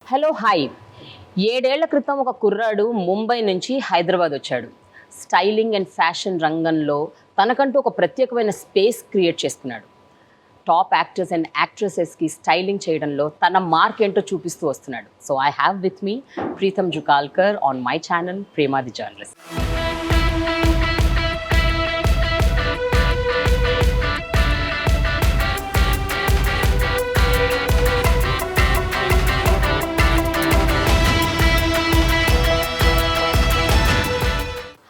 Hello hi. 7 ఏళ్ల క్రితం ఒక కుర్రాడు ముంబై నుంచి హైదరాబాద్ వచ్చాడు. స్టైలింగ్ అండ్ ఫ్యాషన్ రంగంలో తనకంటూ ఒక ప్రత్యేకమైన స్పేస్ క్రియేట్ చేసుకున్నాడు. టాప్ యాక్టర్స్ అండ్ యాక్ట్రెసెస్కి స్టైలింగ్ చేయడంలో తన మార్క్ ఏంటో చూపిస్తూ వస్తున్నాడు. So I have with me Preetham Jukalkar on my channel Prema the journalist.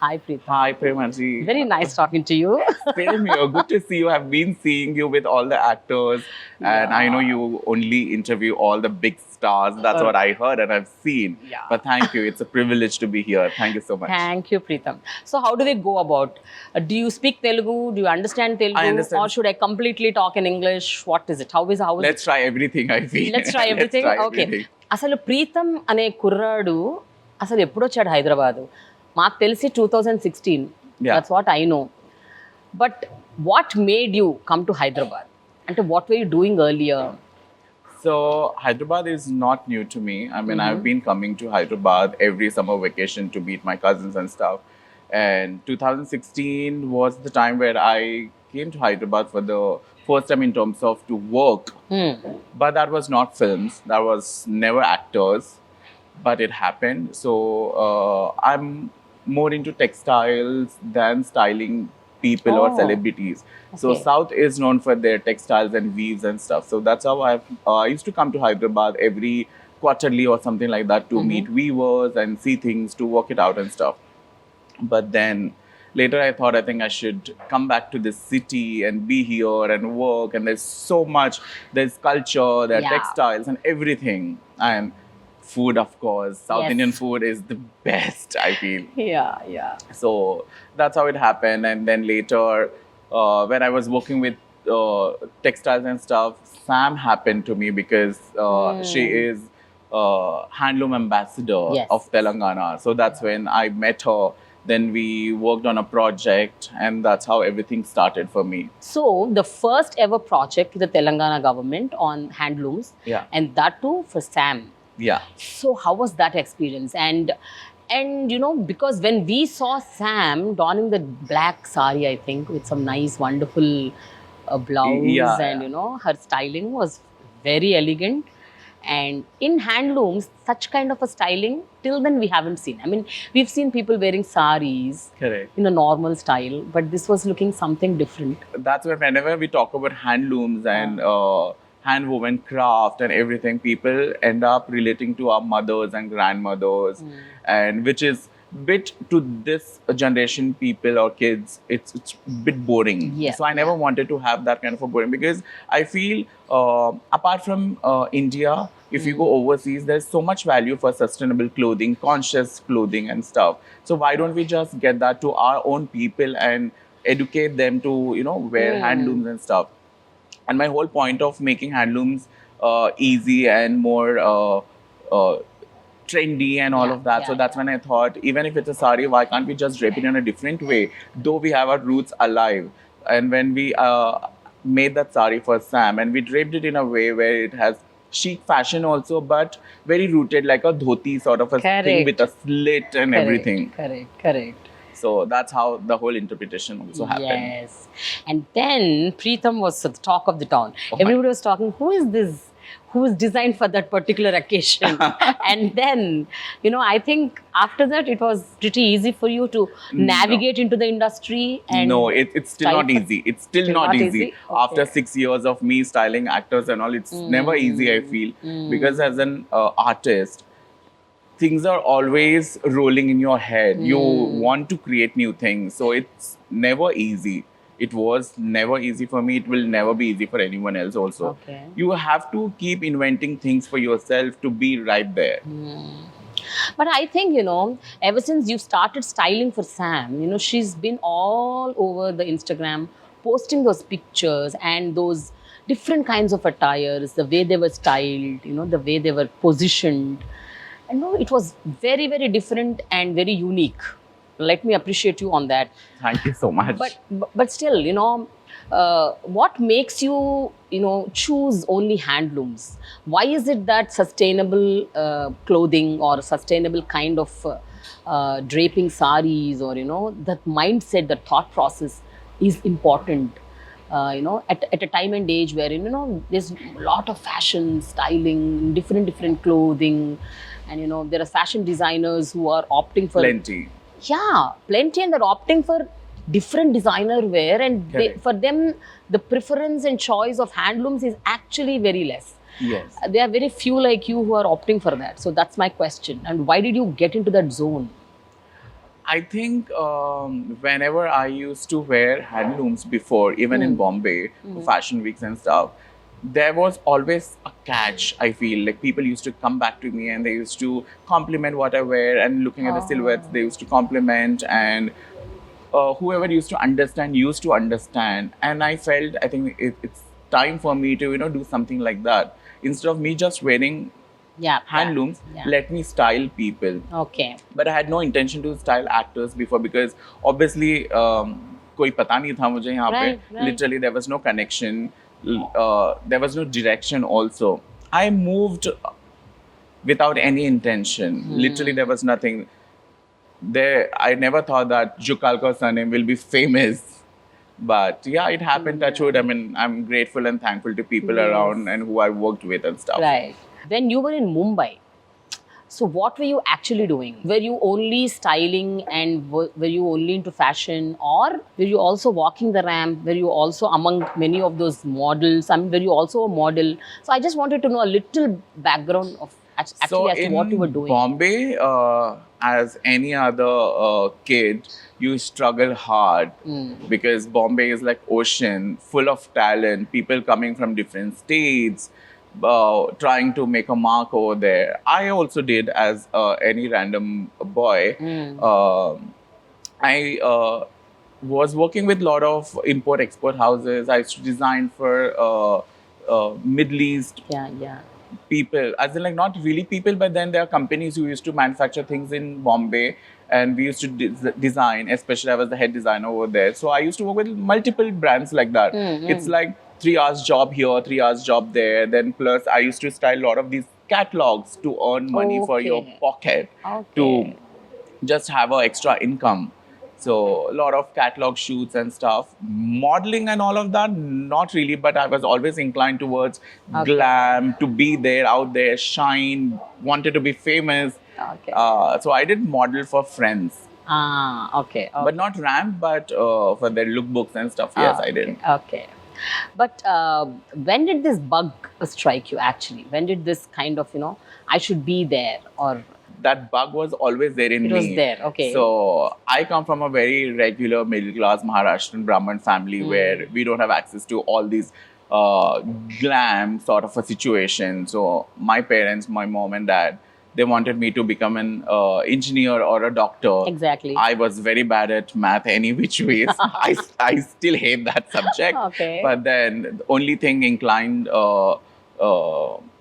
Hi Preetham. Hi, Premaji. Very nice talking to you. Same here. Good to see you. I've been seeing you with all the actors, and I know you only interview all the big stars. That's what I heard and I've seen. Yeah. But thank you. It's a privilege to be here. Thank you so much. Thank you, Preetham. So how do we go about? Do you speak Telugu? Do you understand Telugu? I understand. Or should I completely talk in English? What is it? How is Let's try everything, I feel. Let's try everything? Let's try Okay. everything. అసలు ప్రీతం అనే కుర్రాడు అసలు ఎప్పుడు వచ్చాడు హైదరాబాద్? మాకు తెలిసి 2016. Yeah. That's what I know. But what made you come to Hyderabad? And what were you doing earlier? So Hyderabad is not new to me. I mean, I've been coming to Hyderabad every summer vacation to meet my cousins and stuff. And 2016 was the time where I came to Hyderabad for the first time in terms of to work. But that was not films. That was never actors. But it happened. So I'm more into textiles than styling people or celebrities. So Okay. South is known for their textiles and weaves and stuff. So that's how I used to come to Hyderabad every quarterly or something like that to meet weavers and see things, to work it out and stuff. But then later I thought, I think I should come back to this city and be here and work. And there's so much, there's culture, there are Yeah. textiles and everything. And food, of course. South Yes. Indian food is the best, I feel. Yeah. So that's how it happened. And then later, when I was working with textiles and stuff, Sam happened to me because she is handloom ambassador Yes. of Telangana. So that's when I met her. Then we worked on a project, and that's how everything started for me. So the first ever project with the Telangana government on handlooms, Yeah. and that too for Sam. Yeah. So how was that experience? And you know, because when we saw Sam donning the black sari, I think with some nice wonderful blouse, Yeah, and you know, her styling was very elegant. And in handlooms, such kind of a styling till then we haven't seen. I mean, we've seen people wearing saris Correct. in a normal style, but this was looking something different. That's why whenever we talk about handlooms and hand woven craft and everything, people end up relating to our mothers and grandmothers, and which is bit to this generation people or kids, it's bit boring. Yeah, So I never wanted to have that kind of a boring, because I feel apart from India, if you go overseas, there's so much value for sustainable clothing, conscious clothing and stuff. So why don't we just get that to our own people and educate them to, you know, wear handlooms and stuff. And my whole point of making handlooms easy and more trendy and all of that. So that's when I thought, even if it's a sari, why can't we just drape it in a different way? Though we have our roots alive. And when we made that sari for Sam, and we draped it in a way where it has chic fashion also, but very rooted like a dhoti sort of a thing Correct. with a slit and everything. Correct. So that's how the whole interpretation also happened. Yes. And then Preetham was the talk of the town. Oh my- Everybody was talking, who is this? Who is designed for that particular occasion? And then, you know, I think after that it was pretty easy for you to navigate into the industry. And No, it's still style not for- easy. It's still not easy. Okay. After 6 years of me styling actors and all, it's never easy, I feel. Because as an artist, things are always rolling in your head. You want to create new things. So it's never easy. It was never easy for me. It will never be easy for anyone else also. Okay. You have to keep inventing things for yourself to be right there. But I think, you know, ever since you started styling for Sam, you know, she's been all over the Instagram posting those pictures and those different kinds of attires, the way they were styled, you know, the way they were positioned. And no, it was very, very different and very unique. Let me appreciate you on that. Thank you so much. But still, you know, what makes you, choose only handlooms? Why is it that sustainable clothing or sustainable kind of draping sarees, or that mindset, the thought process is important? At a time and age where there's a lot of fashion, styling, different clothing, and there are fashion designers who are opting for Plenty. yeah, plenty, and they're opting for different designer wear, and Correct. for them the preference and choice of handlooms is actually very less. Yes. There are very few like you who are opting for that. So that's my question. And why did you get into that zone? I think whenever I used to wear handlooms before, even in Bombay, for fashion weeks and stuff, there was always a catch. I feel like people used to come back to me and they used to compliment what I wear, and looking at the silhouettes, they used to compliment, and whoever used to understand. And I felt, I think it's time for me to do something like that. Instead of me just wearing handlooms, let me style people. Okay. But I had no intention to style actors before, because obviously कोई पता नहीं था मुझे यहाँ पे. Right. Literally there was no connection, there was no direction also. I moved without any intention. Literally there was nothing there. I never thought that Jukalker surname will be famous. But yeah, it happened, touch wood. I mean, I'm grateful and thankful to people around and who I worked with and stuff. Right. When you were in Mumbai, so what were you actually doing? Were you only styling, and were you only into fashion, or were you also walking the ramp? Were you also among many of those models? I mean, were you also a model? So I just wanted to know a little background of actually as to what you were doing. Bombay, as any other kid, you struggle hard because Bombay is like ocean, full of talent, people coming from different states, trying to make a mark over there. I also did, as any random boy. I was working with a lot of import-export houses. I used to design for Middle East people, as in like not really people, but then there are companies who used to manufacture things in Bombay, and we used to design, especially I was the head designer over there. So I used to work with multiple brands like that. It's like 3 hours job here, 3 hours job there. Then plus I used to style a lot of these catalogs to earn money for your pocket, to just have an extra income. So a lot of catalog shoots and stuff. Modeling and all of that, not really, but I was always inclined towards glam, to be there, out there, shine, wanted to be famous. So I did model for friends. But not ramp, but for their lookbooks and stuff. Yes, I did. Okay. But when did this bug strike you actually? When did this kind of, I should be there, or... That bug was always there in me. It was there, okay. So I come from a very regular middle-class Maharashtrian Brahmin family where we don't have access to all these glam sort of a situation. So my parents, my mom and dad, they wanted me to become an engineer or a doctor. Exactly. I was very bad at math any which ways. I still hate that subject. Okay. But then the only thing inclined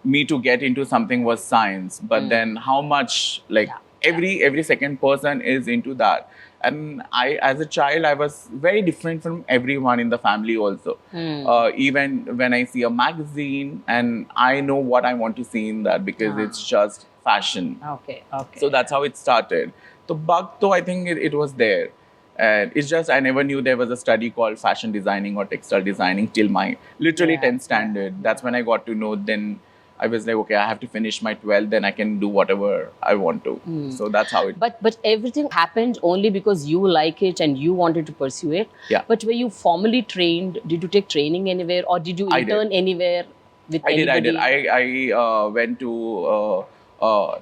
me to get into something was science. But then how much, like every second person is into that. And I, as a child, I was very different from everyone in the family also. Even when I see a magazine, and I know what I want to see in that, because it's just fashion. Okay. So that's how it started. The bug, though, I think it was there. And it's just, I never knew there was a study called fashion designing or textile designing till my literally 10th standard. That's when I got to know. Then I was like, okay, I have to finish my 12th, then I can do whatever I want to. So that's how it... But everything happened only because you like it and you wanted to pursue it. Yeah. But were you formally trained? Did you take training anywhere, or did you intern anywhere with anybody? I did. I went to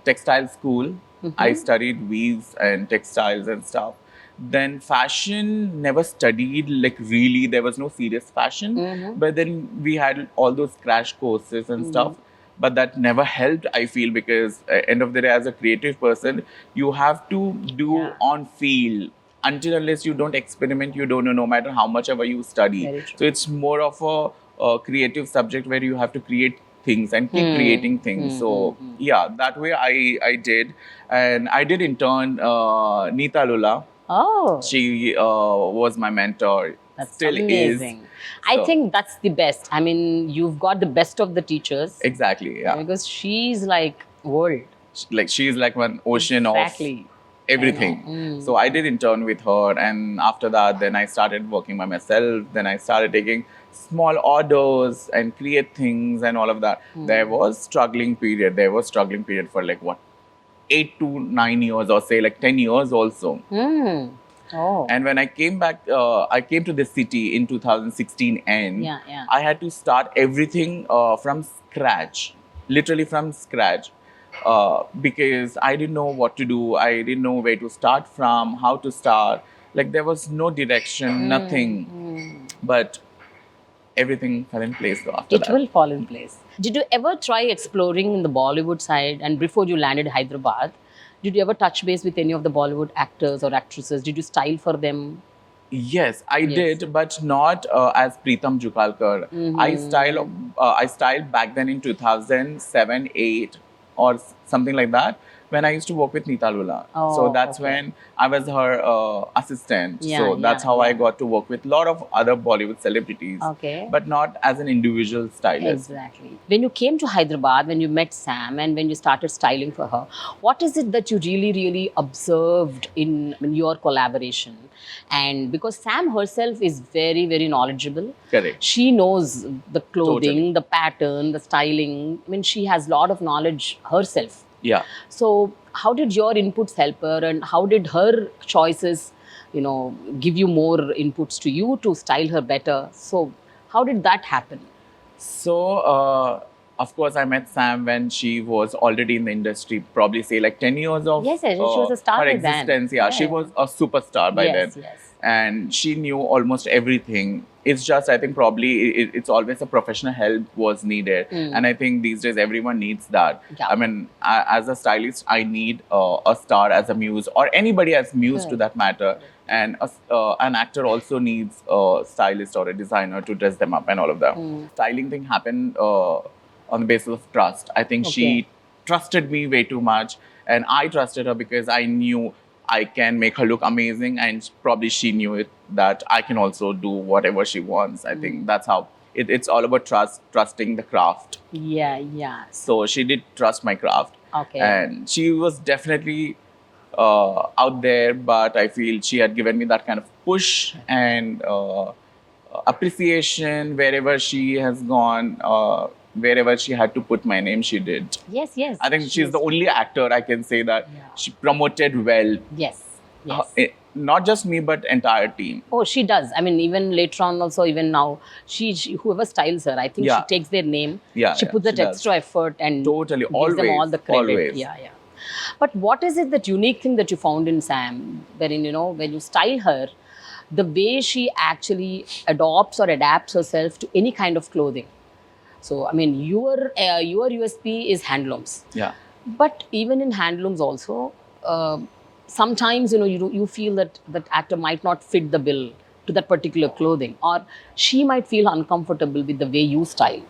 textile school. I studied weaves and textiles and stuff. Then fashion, never studied, like really, there was no serious fashion. But then we had all those crash courses and stuff. But that never helped, I feel, because end of the day, as a creative person, you have to do on feel. Until unless you don't experiment, you don't know, no matter how much ever you study. So it's more of a creative subject where you have to create things and keep creating things. So yeah, that way I did. And I did intern Neeta Lula. Oh. She was my mentor. That's still amazing. is. I So- think that's the best. I mean, you've got the best of the teachers Exactly, yeah. because she's like world. Like she's like one ocean Exactly. of everything. I know. So I did intern with her, and after that, then I started working by myself. Then I started taking small orders and create things and all of that. There was struggling period. There was struggling period for like what, 8 to 9 years, or say like 10 years also. Mm. Oh. And when I came back, I came to this city in 2016 end. Yeah. I had to start everything from scratch, literally from scratch, because I didn't know what to do. I didn't know where to start from, how to start. Like there was no direction, nothing. But everything fell in place though after It that. will fall in place. Did you ever try exploring in the Bollywood side? And before you landed Hyderabad, did you ever touch base with any of the Bollywood actors or actresses? Did you style for them? Yes, I did, but not as Preetham Jukalker. I styled back then in 2007, 8, or something like that, when I used to work with Neeta Lula. Oh, So that's okay. when I was her assistant. Yeah, So that's how I yeah. got to work with a lot of other Bollywood celebrities, Okay. but not as an individual stylist. Exactly. When you came to Hyderabad, when you met Sam and when you started styling for her, what is it that you really observed in your collaboration? And because Sam herself is very knowledgeable, Correct. she knows the clothing, Totally. the pattern, the styling. I mean, she has a lot of knowledge herself. Yeah. So how did your inputs help her, and how did her choices, give you more inputs to you to style her better? So how did that happen? So, of course, I met Sam when she was already in the industry, probably say like 10 years of Yes, she was a star her by then. existence. Yeah, she Yeah. was a superstar by Yes, then. yes. And she knew almost everything. It's just, I think, probably it's always a professional help was needed. And I think these days everyone needs that. Yeah. I mean, as a stylist, I need a star as a muse, or anybody as muse to that matter. And an actor also needs a stylist or a designer to dress them up and all of that. Styling thing happened on the basis of trust. I think she trusted me way too much, and I trusted her because I knew I can make her look amazing, and probably she knew it that I can also do whatever she wants. I think that's how it's all about trusting the craft. Yeah. So she did trust my craft. Okay. And she was definitely out there, but I feel she had given me that kind of push and appreciation wherever she has gone. Wherever she had to put my name, she did. Yes. I think she's the only actor I can say that she promoted well. Yes. Not just me, but entire team. Oh, she does. I mean, even later on, also even now, she whoever styles her, I think she takes their name. Yeah, she puts that she does. extra effort and Totally, gives them all always, the credit. always. Yeah. But what is it that unique thing that you found in Sam, wherein when you style her, the way she actually adopts or adapts herself to any kind of clothing? So, I mean, your USP is handlooms. Yeah. But even in handlooms also, sometimes you feel that that actor might not fit the bill to that particular clothing, or she might feel uncomfortable with the way you style.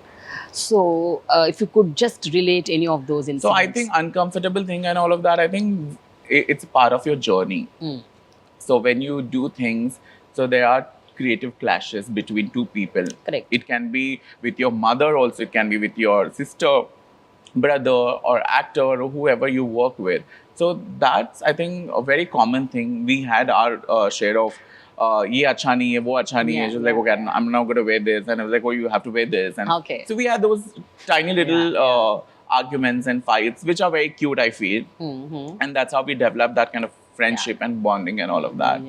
So, if you could just relate any of those incidents. So I think uncomfortable thing and all of that, I think it's part of your journey. So when you do things, so there are creative clashes between two people. Correct. It can be with your mother also, it can be with your sister, brother, or actor, or whoever you work with. So that's, I think, a very common thing. We had our share of ye acha nahi hai, wo acha nahi hai. She was like, okay, I'm not going to wear this. And I was like, oh, you have to wear this. And Okay. so we had those tiny little arguments and fights, which are very cute, I feel. And that's how we developed that kind of friendship and bonding and all of that.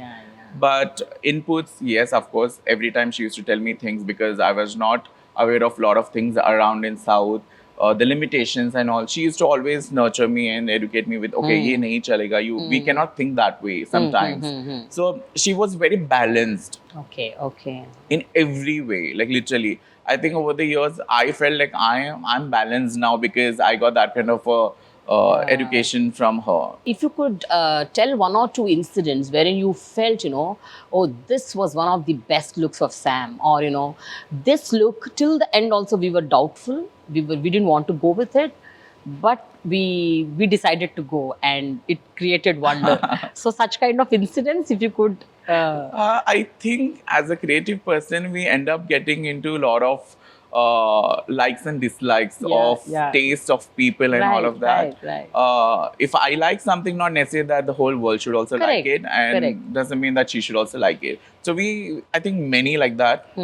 But inputs, yes, of course. Every time she used to tell me things, because I was not aware of a lot of things around in South, the limitations and all. She used to always nurture me and educate me with, okay, ye nahi chalega. We cannot think that way sometimes. So she was very balanced. Okay. In every way, like literally. I think over the years, I felt like I'm balanced now because I got that kind of education from her. If you could tell one or two incidents wherein you felt, oh, this was one of the best looks of Sam, or, this look, till the end also we were doubtful. We didn't want to go with it, but we decided to go, and it created wonder. So such kind of incidents, if you could I think as a creative person, we end up getting into a lot of likes and dislikes of taste of people and all of that. If I like something, not necessarily that the whole world should also like it, and doesn't mean that she should also like it. So I think many like that.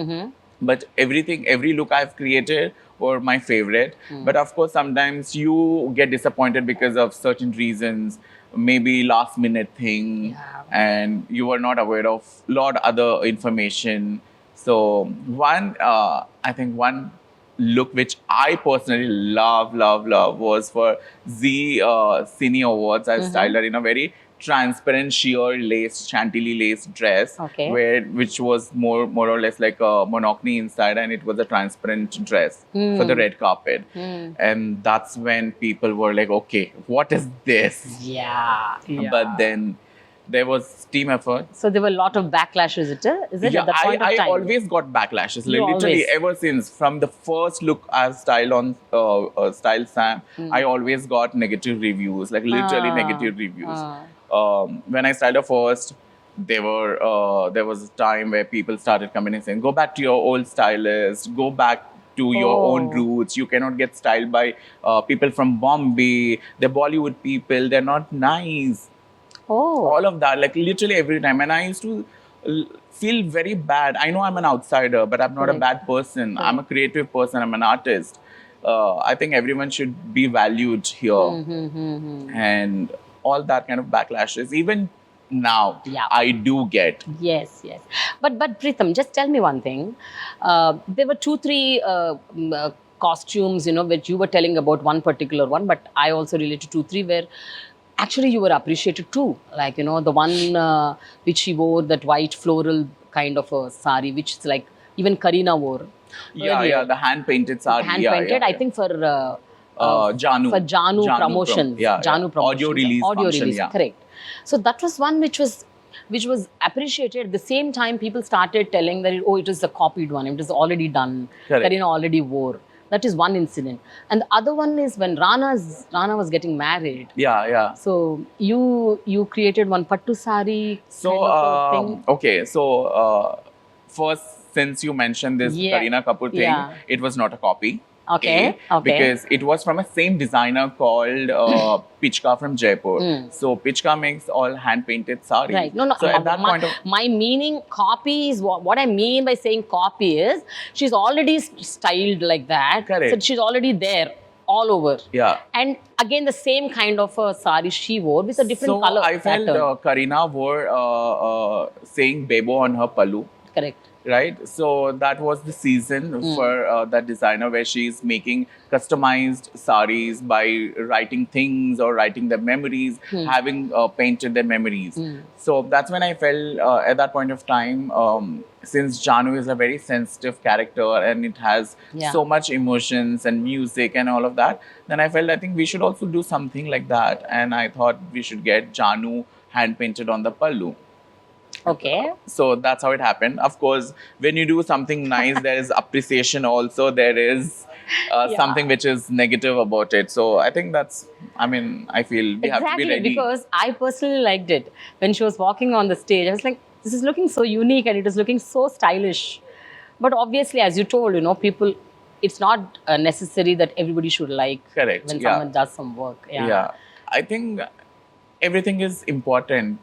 But every look I've created were my favorite. But of course, sometimes you get disappointed because of certain reasons, maybe last minute thing, and you were not aware of a lot other information. So I think one look which I personally love was for Z Cine Awards. I styled her in a very transparent sheer lace, chantilly lace dress, which was more or less like a monochrome inside, and it was a transparent dress for the red carpet. And that's when people were like, okay, what is this? But then there was team effort. So there were a lot of backlashes, is it at that point of time? I always got backlashes. Literally ever since. From the first look I've styled on Style Sam, I always got negative reviews, like literally negative reviews. When I styled her first, there was a time where people started coming and saying, go back to your old stylist, go back to your own roots. You cannot get styled by people from Bombay. They're Bollywood people. They're not nice. All of that, like literally every time. And I used to feel very bad. I know I'm an outsider, but I'm not a bad person. I'm a creative person. I'm an artist. I think everyone should be valued here. And all that kind of backlashes. Even now, I do get. Yes. But Preetham, just tell me one thing. There were 2-3 costumes, which you were telling about one particular one, but I also related to 2-3 where actually you were appreciated too. Like, the one which she wore, that white floral kind of a sari, which is like even Kareena wore. The hand-painted sari. Hand-painted, I think for Janu. For Janu promotions. Janu promotions. Audio release. Correct. So that was one which was appreciated. At the same time, people started telling that, it is a copied one. It is already done. Kareena already wore. That is one incident. And the other one is when Rana was getting married. So you created one pattu sari kind of thing. Okay, so first, since you mentioned this Kareena Kapoor thing, it was not a copy. Okay. Because it was from a same designer called Pichka from Jaipur. So Pichka makes all hand-painted saris. Right. No. So at that point my meaning copy is what I mean by saying copy is she's already styled like that. Correct. So she's already there all over. And again, the same kind of a sari she wore with a different color. So I felt Kareena wore saying Bebo on her pallu. Correct. Right, so that was the season for that designer where she's making customized saris by writing things or writing their memories, having painted their memories. So that's when I felt at that point of time, since Janu is a very sensitive character and it has so much emotions and music and all of that, then I felt I think we should also do something like that. And I thought we should get Janu hand painted on the pallu. Okay. So that's how it happened. Of course, when you do something nice, there is appreciation also. There is something which is negative about it. So I think I feel we have to be ready. Because I personally liked it. When she was walking on the stage, I was like, this is looking so unique and it is looking so stylish. But obviously, as you told, people, it's not necessary that everybody should like when someone does some work. I think everything is important.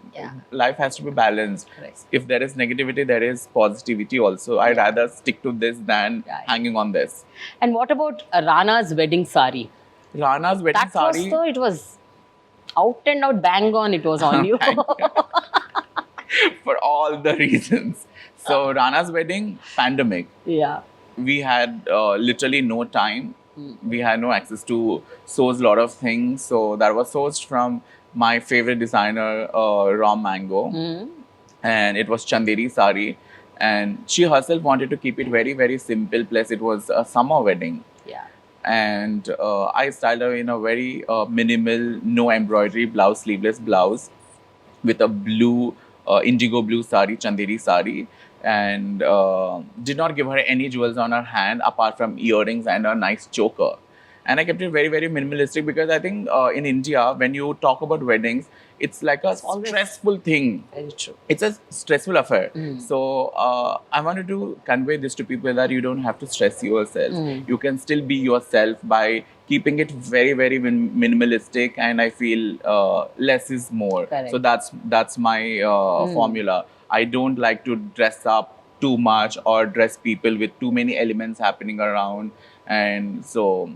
Life has to be balanced. Correct. If there is negativity, there is positivity also. I'd rather stick to this than hanging on this. And what about Rana's wedding sari? Rana's wedding sari? It was out and out, bang on, it was on you. For all the reasons. So Rana's wedding, pandemic. We had literally no time. We had no access to source a lot of things. So that was sourced from my favorite designer, Raw Mango. And it was Chanderi sari. And she herself wanted to keep it very, very simple. Plus, it was a summer wedding. And I styled her in a very minimal, no embroidery blouse, sleeveless blouse with a blue, indigo blue sari, Chanderi sari. And did not give her any jewels on her hand apart from earrings and a nice choker. And I kept it very, very minimalistic because I think in India, when you talk about weddings, it's like a always stressful thing. very true. It's a stressful affair. So I wanted to convey this to people that you don't have to stress yourself. You can still be yourself by keeping it very, very minimalistic. And I feel less is more. Correct. So that's my formula. I don't like to dress up too much or dress people with too many elements happening around. And so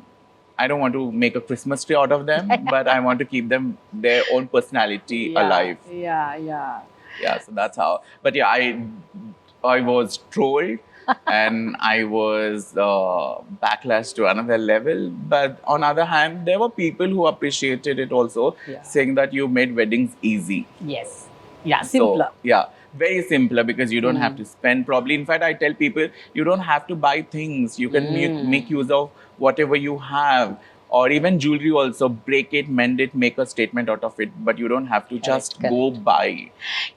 I don't want to make a Christmas tree out of them, but I want to keep them their own personality alive. Yeah. Yeah, so that's how. But yeah, I was trolled and I was backlash to another level. But on the other hand, there were people who appreciated it also, saying that you made weddings easy. Yes. Yeah, simpler. So, yeah, very simpler because you don't have to spend probably. In fact, I tell people you don't have to buy things. You can make use of whatever you have, or even jewelry also. Break it, mend it, make a statement out of it. But you don't have to just go buy.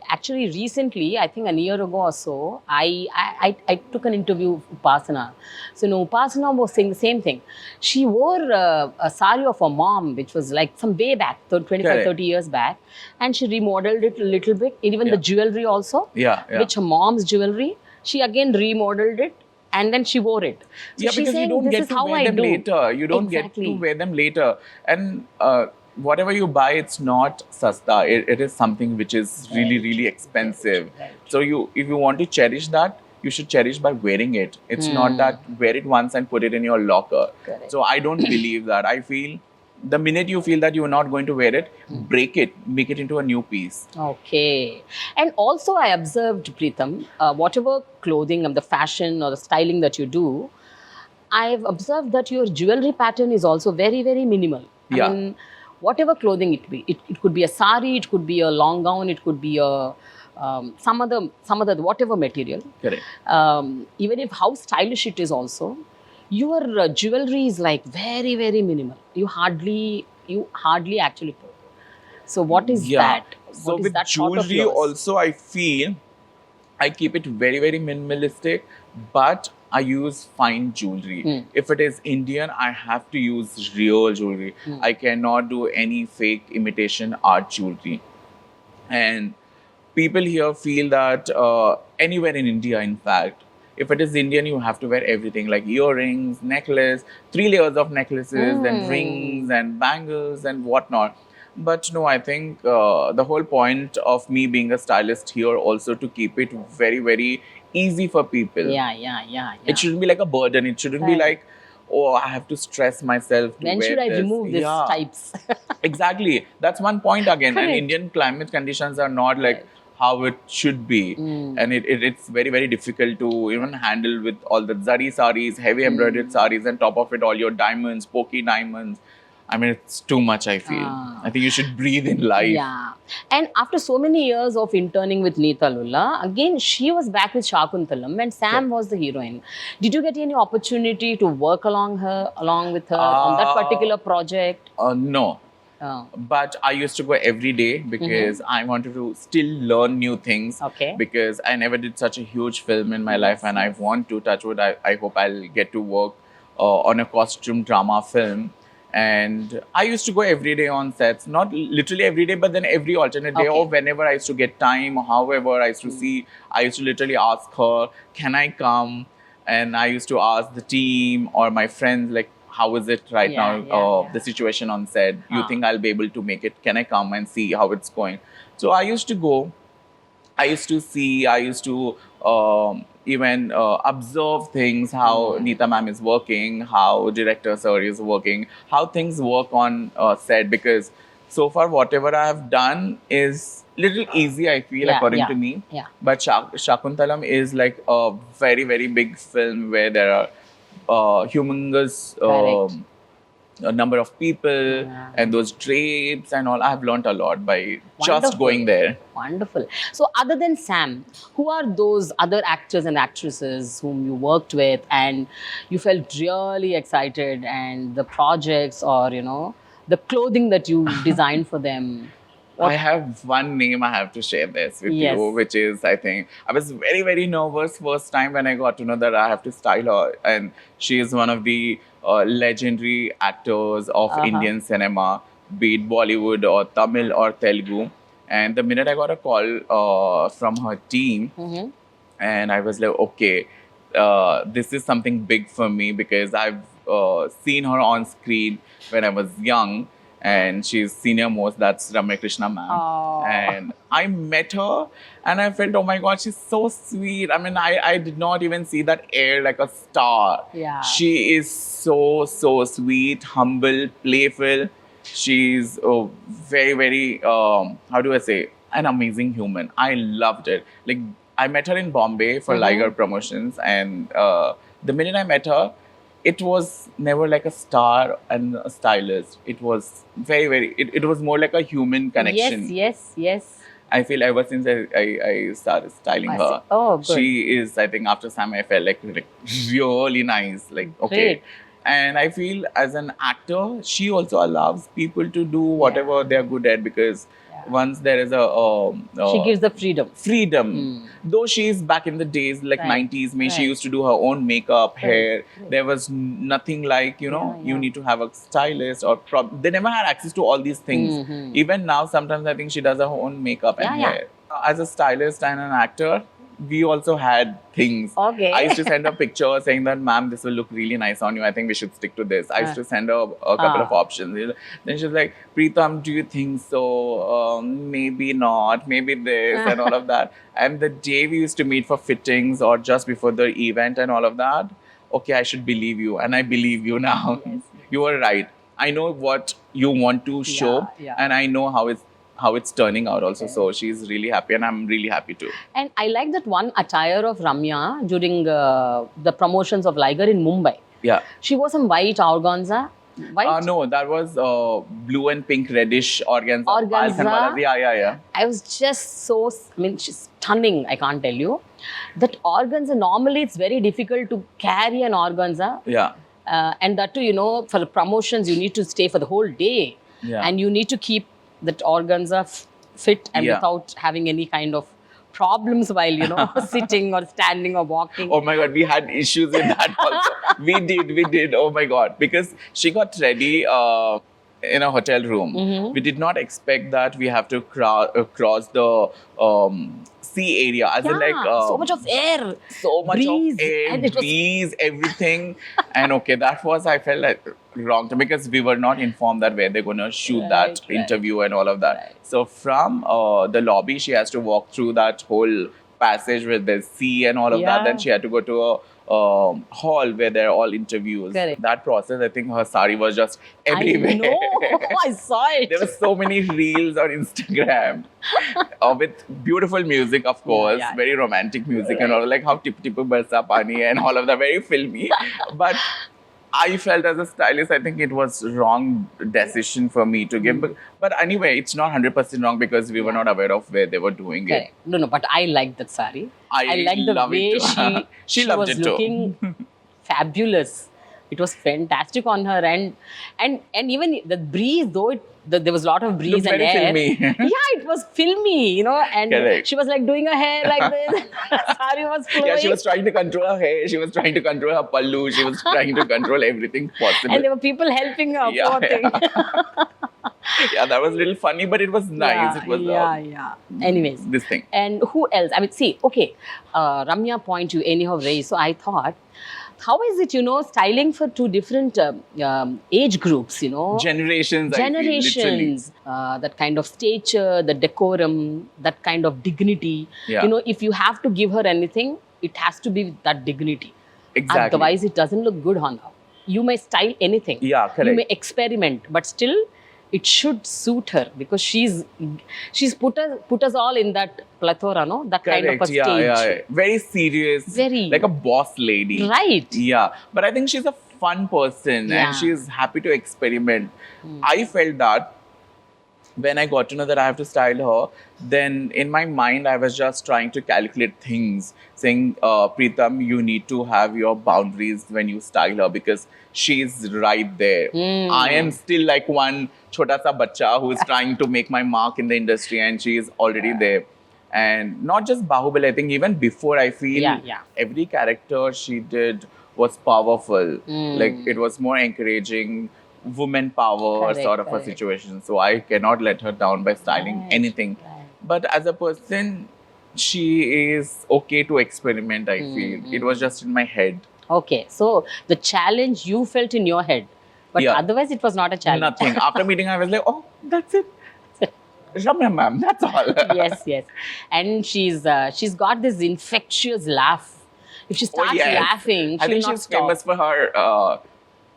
Actually, recently, I think a year ago or so, I took an interview with Upasana. So, Upasana was saying the same thing. She wore a sari of her mom, which was like from way back, 25, 30 years back. And she remodeled it a little bit. Even the jewelry also, which her mom's jewelry, she again remodeled it. And then she wore it. So yeah, because you don't get to wear them later. You don't get to wear them later. And whatever you buy, it's not sasta. It is something which is really, really expensive. So if you want to cherish that, you should cherish by wearing it. It's not that wear it once and put it in your locker. So I don't believe that. I feel the minute you feel that you're not going to wear it, break it, make it into a new piece. Okay. And also I observed, Preetham, whatever clothing and the fashion or the styling that you do, I've observed that your jewelry pattern is also very, very minimal. I mean, whatever clothing it be, it could be a sari, it could be a long gown, it could be a some other whatever material. Correct. Even if how stylish it is also, your jewelry is like very, very minimal. You hardly actually put. So what is that? So what is with that jewelry also, I feel I keep it very, very minimalistic, but I use fine jewelry. If it is Indian, I have to use real jewelry. I cannot do any fake imitation art jewelry. And people here feel that anywhere in India, in fact, if it is Indian, you have to wear everything like earrings, necklace, 3 layers of necklaces, and rings and bangles and whatnot. But no, I think the whole point of me being a stylist here also to keep it very, very easy for people. Yeah. It shouldn't be like a burden. It shouldn't be like, oh, I have to stress myself to When wear should I this. remove these types? Exactly. That's one point again. Correct. And Indian climate conditions are not like how it should be. And it's very, very difficult to even handle with all the zari sarees, heavy embroidered sarees, and top of it all your diamonds, pokey diamonds. I mean, it's too much, I feel. I think you should breathe in life. Yeah. And after so many years of interning with Neeta Lulla, again, she was back with Shakuntalam and Sam was the heroine. Did you get any opportunity to work along with her on that particular project? No. But I used to go every day because I wanted to still learn new things. Okay. Because I never did such a huge film in my life, and I want to touch wood. I hope I'll get to work on a costume drama film. And I used to go every day on sets, not literally every day, but then every alternate day or whenever I used to get time, however I used to see, I used to literally ask her, can I come? And I used to ask the team or my friends, like, how is it right now, the situation on set? You think I'll be able to make it? Can I come and see how it's going? So I used to go. I used to see, I used to even observe things, how Neeta ma'am is working, how director sir is working, how things work on set. Because so far, whatever I have done is little easy, I feel, according to me. But Shakuntalam is like a very, very big film where there are humongous a number of people and those drapes and all. I have learned a lot by just going there. Wonderful. So other than Sam, who are those other actors and actresses whom you worked with and you felt really excited, and the projects or, the clothing that you designed for them? I have one name I have to share this with Yes. you, which is, I think, I was very, very nervous first time when I got to know that I have to style her. And she is one of the legendary actors of Indian cinema, be it Bollywood or Tamil or Telugu. And the minute I got a call from her team, and I was like, okay, this is something big for me because I've seen her on screen when I was young, and she's senior most. That's Ramya Krishna, ma'am. Oh. And I met her, and I felt, oh my God, she's so sweet. I mean, I did not even see that air like a star. Yeah. She is so sweet, humble, playful. She's very, very, how do I say, an amazing human. I loved it. Like, I met her in Bombay for Liger promotions, and the minute I met her, it was never like a star and a stylist. It was very, very, it was more like a human connection. Yes. I feel ever since I started styling her, Oh, good. she is, I think after Sam, I felt like really nice. Like, okay. Great. And I feel as an actor, she also allows people to do whatever they're good at, because once there is a She gives the freedom. Though she's back in the days like Right. 90s, when she Right. used to do her own makeup, hair. There was nothing like, you know, you need to have a stylist or they never had access to all these things. Even now, sometimes I think she does her own makeup and hair. As a stylist and an actor, we also had things. Okay. I used to send her pictures saying that, ma'am, this will look really nice on you. I think we should stick to this. I used to send her a couple of options. Then she's like, Preetham, do you think so? Maybe not. Maybe this and all of that. And the day we used to meet for fittings or just before the event and all of that, okay, I should believe you. And I believe you now. You were right. I know what you want to show, and I know how it's turning out also. So she's really happy, and I'm really happy too. And I like that one attire of Ramya during the promotions of Liger in Mumbai. Yeah. She wore some white organza. White? No, that was blue and pink reddish organza. Organza? Yeah. I was just so, I mean, she's stunning, I can't tell you. That organza, normally it's very difficult to carry an organza. Yeah. And that too, you know, for the promotions, you need to stay for the whole day. Yeah. And you need to keep that organza fit and without having any kind of problems while, you know, sitting or standing or walking. Oh my God, we had issues with that also. We did. Oh my God. Because she got ready in a hotel room. We did not expect that we have to cross the sea area. As in like, so much of air. So much breeze, of air, and it was breeze, everything. And okay, that was, I felt like wrong, because we were not informed that where they're going to shoot that interview and all of that. So from the lobby, she has to walk through that whole passage with the sea and all of that. Then she had to go to a hall where there are all interviews. Correct. That process, I think her sari was just everywhere. I know. I saw it. There were so many reels on Instagram with beautiful music, of course, very romantic music and all, like how Tip Tip Barsa Pani and all of that, very filmy. But I felt as a stylist, I think it was wrong decision for me to give. But anyway, it's not 100% wrong because we were not aware of where they were doing it. No, but I liked that sari. I liked the love way it too. she loved was it too. looking fabulous. It was fantastic on her, and even the breeze, though there was a lot of breeze Looked and very air. filmy. It was filmy, you know, and Correct. she was like doing her hair like this. Sari was flowing. Yeah, she was trying to control her hair. She was trying to control her pallu. She was trying to control everything possible. And there were people helping her, poor thing. Yeah, that was a little funny, but it was nice. It was Anyways, this thing. And who else? I mean, see, okay, Ramya point you anyhow raised. So I thought, how is it, you know, styling for two different age groups, you know? Generations. That kind of stature, the decorum, that kind of dignity. Yeah. You know, if you have to give her anything, it has to be with that dignity. Exactly. Otherwise, it doesn't look good on her. You may style anything. Yeah, correct. You may experiment, but still, it should suit her because she's put us all in that plethora, no? That Correct. kind of a stage. Yeah. Very serious. Very. Like a boss lady. Right. Yeah. But I think she's a fun person and she's happy to experiment. I felt that when I got to know that I have to style her, then in my mind, I was just trying to calculate things, saying, Preetham, you need to have your boundaries when you style her because she's right there. I am still like one chota sa bacha who is trying to make my mark in the industry, and she is already there. And not just Bahubali, I think even before, I feel every character she did was powerful. Like it was more encouraging, woman power sort of a situation. So I cannot let her down by styling anything. But as a person, she is okay to experiment, I feel. It was just in my head. Okay, so the challenge you felt in your head, but otherwise it was not a challenge. Nothing. After meeting, I was like, oh, that's it. Ramya ma'am, that's all. Yes. And she's got this infectious laugh. If she starts laughing, I think she's famous for her laugh.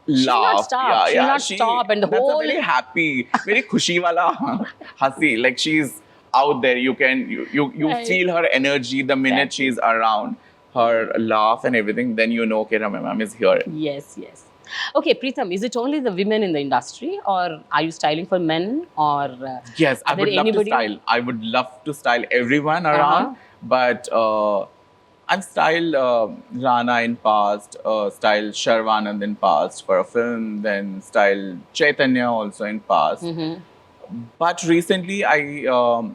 She'll not stop. She'll not stop. And the that's whole... a very happy, very khushi wala hasi. Like she's out there. You feel her energy the minute she's around. Her laugh and everything, then you know, okay, Ramya ma'am is here. Yes. Okay, Preetham, is it only the women in the industry, or are you styling for men, or yes, I would love to style. I would love to style everyone around, but I've styled Rana in past, styled Sharvanand in past for a film, then styled Chaitanya also in past. But recently, I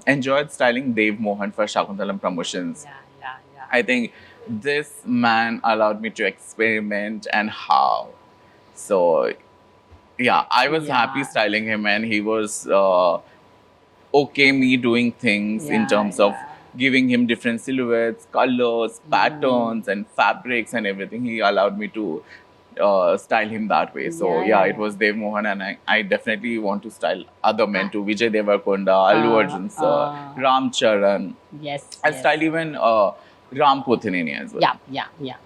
enjoyed styling Dev Mohan for Shakuntalam promotions. Yeah. I think this man allowed me to experiment, and how. So, yeah, I was happy styling him, and he was okay me doing things in terms of giving him different silhouettes, colors, patterns, and fabrics and everything. He allowed me to style him that way. So, it was Dev Mohan, and I definitely want to style other men too. Vijay Deverakonda, Allu Arjun sir, Ram Charan. Yes. I styled even Ram Pothineni as well. Yeah.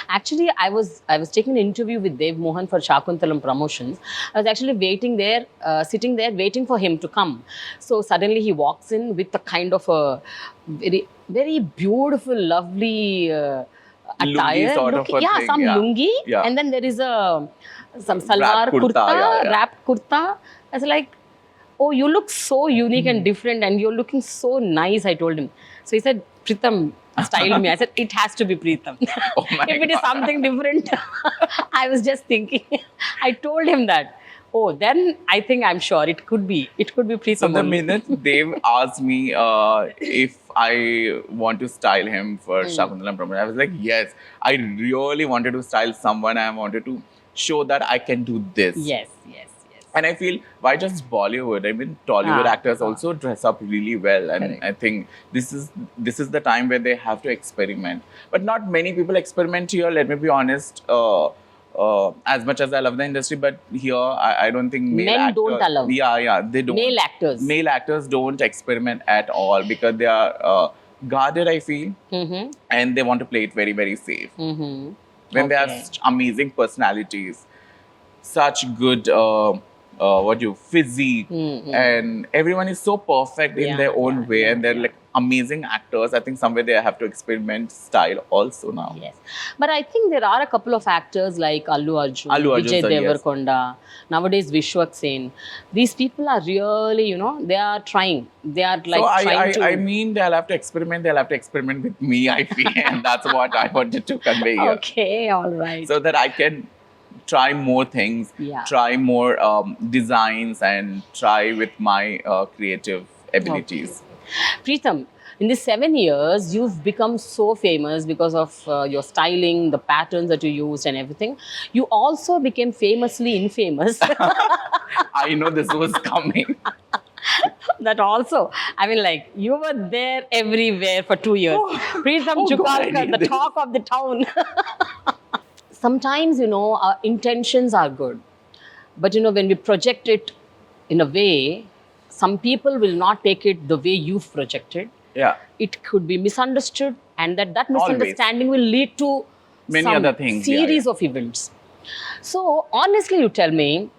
Actually, I was taking an interview with Dev Mohan for Shakuntalam promotions. I was actually waiting there, sitting there, waiting for him to come. So suddenly he walks in with a kind of a very, very beautiful, lovely attire. Lungi sort of a thing. Some lungi. Yeah. And then there is some salwar kurta, wrapped kurta. I was like, oh, you look so unique and different, and you're looking so nice, I told him. So he said, Preetham, style me. I said, it has to be Preetham. Oh my if it is something different, I was just thinking. I told him that. Oh, then I'm sure it could be Preetham. So the minute Dev asked me if I want to style him for Shakuntalam promotion, I was like, yes, I really wanted to style someone. I wanted to show that I can do this. Yes. And I feel, why just Bollywood? I mean, Tollywood actors also dress up really well. And I think this is the time where they have to experiment. But not many people experiment here, let me be honest. As much as I love the industry, but here, I don't think men actors, don't allow. Yeah, they don't. Male actors don't experiment at all because they are guarded, I feel. And they want to play it very, very safe. When they have such amazing personalities, such good... physique, and everyone is so perfect in their own way, and they're like amazing actors. I think somewhere they have to experiment style also now. Yes, but I think there are a couple of actors like Allu Arjun, Vijay Deverakonda, nowadays Vishwak Sen. These people are really, they are trying. They are like trying to... I mean, they'll have to experiment. They'll have to experiment with me, I feel, and that's what I wanted to convey here. Okay, all right. So that I can try more things, try more designs, and try with my creative abilities. Okay. Preetham, in these 7 years, you've become so famous because of your styling, the patterns that you used and everything. You also became famously infamous. I know this was coming. That also, I mean, like, you were there everywhere for 2 years. Preetham Jukalker, the talk of the town. Sometimes, our intentions are good. But, when we project it in a way, some people will not take it the way you've projected. Yeah. It could be misunderstood, and that misunderstanding will lead to many other things. Series of events. So, honestly, you tell me,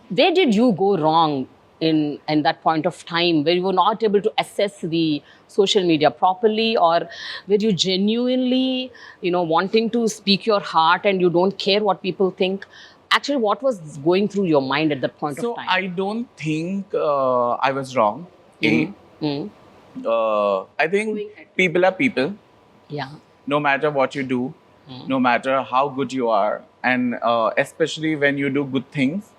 where did you go wrong in that point of time where you were not able to assess the social media properly, or were you genuinely, wanting to speak your heart and you don't care what people think? actually what was going through your mind at that point So of time? I don't think I was wrong. Mm. I think people are people. Yeah. No matter what you do, no matter how good you are, and especially when you do good things,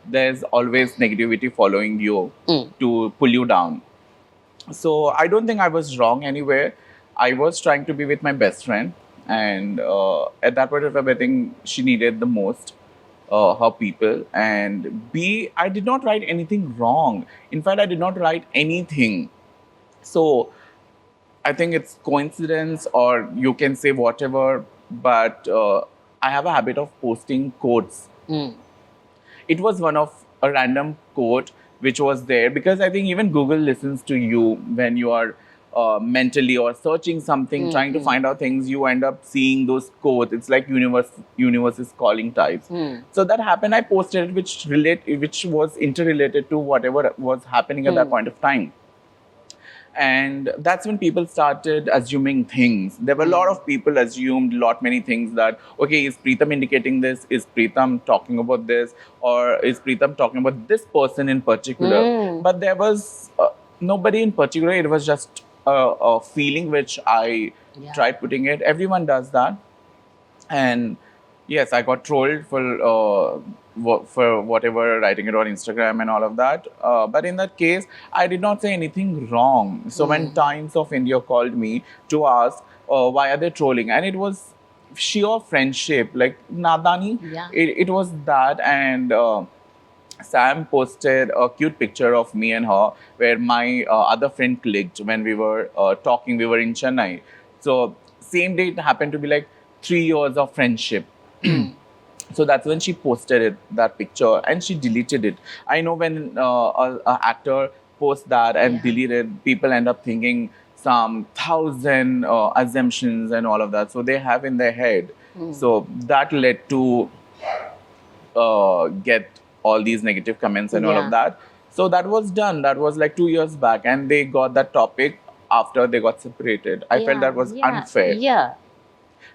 there's always negativity following you to pull you down. So I don't think I was wrong anywhere. I was trying to be with my best friend, and at that point of time, I think she needed the most her people. And B, I did not write anything wrong. In fact, I did not write anything. So I think it's coincidence, or you can say whatever. But I have a habit of posting quotes. It was one of a random quote which was there, because I think even Google listens to you when you are mentally or searching something, trying to find out things. You end up seeing those quotes. It's like universe is calling types. So that happened. I posted it, which was interrelated to whatever was happening at that point of time. And that's when people started assuming things. There were a lot of people assumed many things, that okay, is Preetham indicating this, is Preetham talking about this, or is Preetham talking about this person in particular. But there was nobody in particular. It was just a feeling which I tried putting it. Everyone does that. And yes, I got trolled for whatever, writing it on Instagram and all of that. But in that case, I did not say anything wrong. So when Times of India called me to ask why are they trolling, and it was sheer friendship, like nadani. It was that. And Sam posted a cute picture of me and her, where my other friend clicked when we were talking. We were in Chennai. So same day, it happened to be like 3 years of friendship. So that's when she posted that picture, and she deleted it. I know when a actor posts that and delete it, people end up thinking some thousand assumptions and all of that. So they have in their head. So that led to get all these negative comments and all of that. So that was done. That was like 2 years back, and they got that topic after they got separated. I felt that was unfair. Yeah.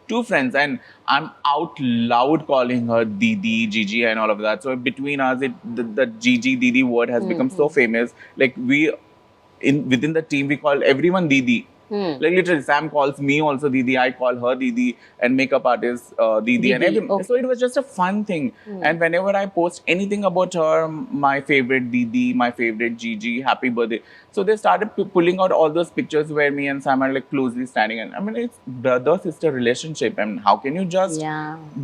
Two friends, and I'm out loud calling her Didi, Gigi, and all of that. So between us, the Gigi Didi word has become so famous. Like within the team, we call everyone Didi. Like literally, Sam calls me also Didi, I call her Didi, and makeup artist Didi, and everything. Okay. So it was just a fun thing. And whenever I post anything about her, my favorite Didi, my favorite Gigi, happy birthday. So they started pulling out all those pictures where me and Sam are like closely standing. And I mean, it's brother-sister relationship. And how can you just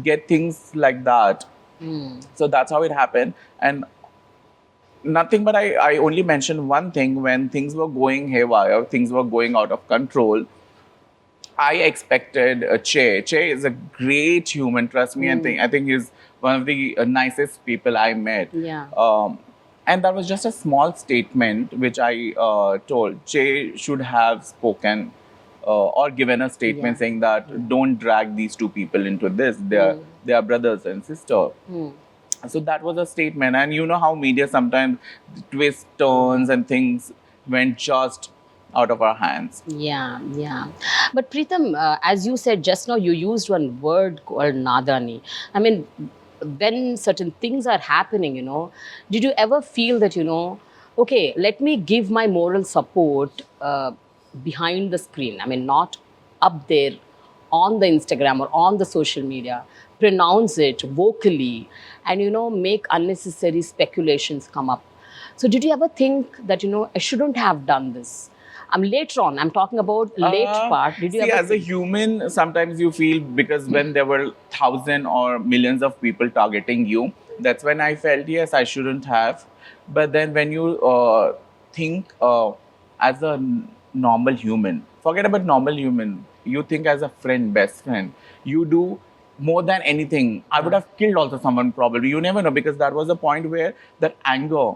get things like that? So that's how it happened. And nothing, but I only mentioned one thing. When things were going haywire, things were going out of control, I expected Che. Che is a great human, trust me. And I think he's one of the nicest people I met. And that was just a small statement which I told. Che should have spoken or given a statement saying that don't drag these two people into this. They are brothers and sisters. So that was a statement. And you know how media sometimes twists, turns, and things went just out of our hands. Yeah. But Preetham, as you said just now, you used one word called nadani. I mean, when certain things are happening, did you ever feel that, okay, let me give my moral support behind the screen? I mean, not up there on the Instagram or on the social media, pronounce it vocally, and make unnecessary speculations come up. So did you ever think that I shouldn't have done this? Later on, I'm talking about late part. Did you see, ever as a human, sometimes you feel, because when there were thousands or millions of people targeting you, that's when I felt, yes, I shouldn't have. But then when you think as a normal human, forget about normal human, you think as a friend, best friend, you do more than anything. I would have killed also someone probably. You never know, because that was a point where that anger,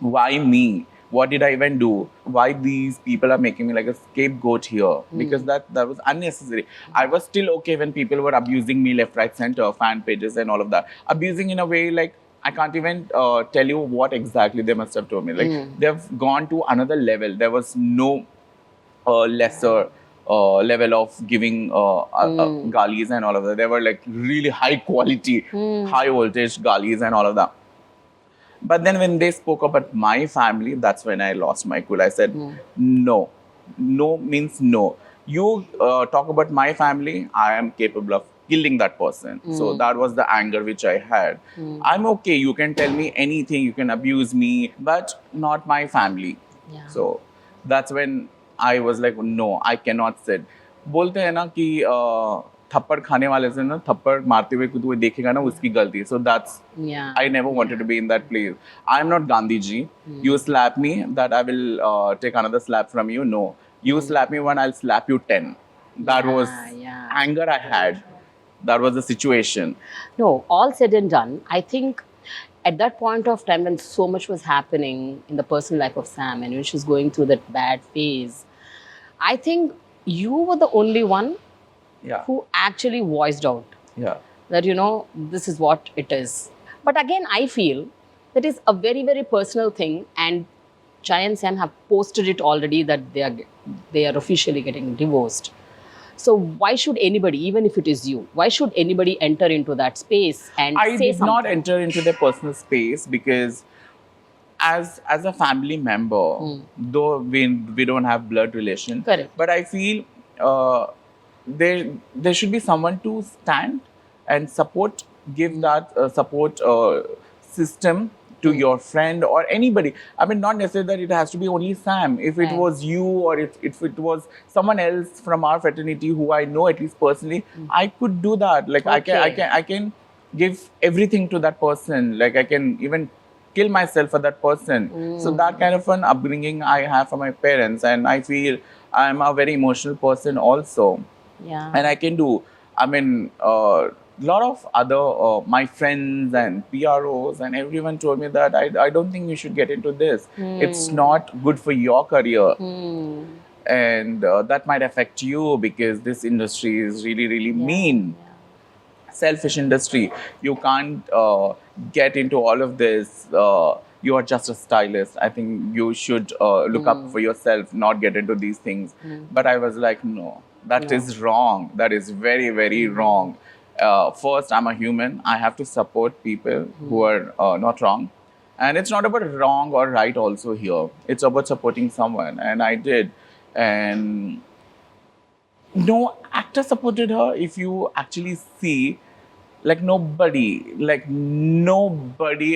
why me? What did I even do? Why these people are making me like a scapegoat here? Because that was unnecessary. I was still okay when people were abusing me left, right, center, fan pages and all of that. Abusing in a way like I can't even tell you what exactly they must have told me. Like they've gone to another level. There was no lesser level of giving galis and all of that. They were like really high quality, high voltage galis and all of that. But then when they spoke about my family, that's when I lost my cool. I said, no. No means no. You talk about my family, I am capable of killing that person. So that was the anger which I had. I'm okay. You can tell me anything. You can abuse me, but not my family. Yeah. So that's when I was like, no, I cannot sit. बोलते हैं ना कि थप्पड़ खाने वाले से ना थप्पड़ मारते हुए कोई देखेगा ना उसकी गलती है. So that's I never wanted to be in that place. I'm not Gandhi ji. You slap me, that I will take another slap from you. No, you slap me one, I'll slap you 10. That was anger I had. That was the situation. No, all said and done, I think at that point of time when so much was happening in the personal life of Sam and when she was going through that bad phase, I think you were the only one who actually voiced out that, you know, this is what it is. But again, I feel that is a very, very personal thing, and Chai and Sam have posted it already that they are officially getting divorced. So why should anybody, even if it is you, why should anybody enter into that space and I say did something? not enter into their personal space because as a family member, though we don't have blood relation, Correct. but I feel there should be someone to stand and support, give that support system to your friend or anybody. I mean, not necessarily that it has to be only Sam. If it was you or if it was someone else from our fraternity who I know at least personally, I could do that. Like I can give everything to that person. Like I can even kill myself for that person. So that kind of an upbringing I have from my parents, and I feel I'm a very emotional person also. Yeah. And I can do. I mean, lot of other my friends and PROs and everyone told me that I don't think you should get into this. It's not good for your career. And that might affect you because this industry is really, really mean. Selfish industry. You can't get into all of this. You are just a stylist. I think you should look up for yourself, not get into these things. But I was like, no, that is wrong. That is very, very wrong. First, I'm a human. I have to support people who are not wrong. And it's not about wrong or right also here. It's about supporting someone. And I did. And no actor supported her. If you actually see, like nobody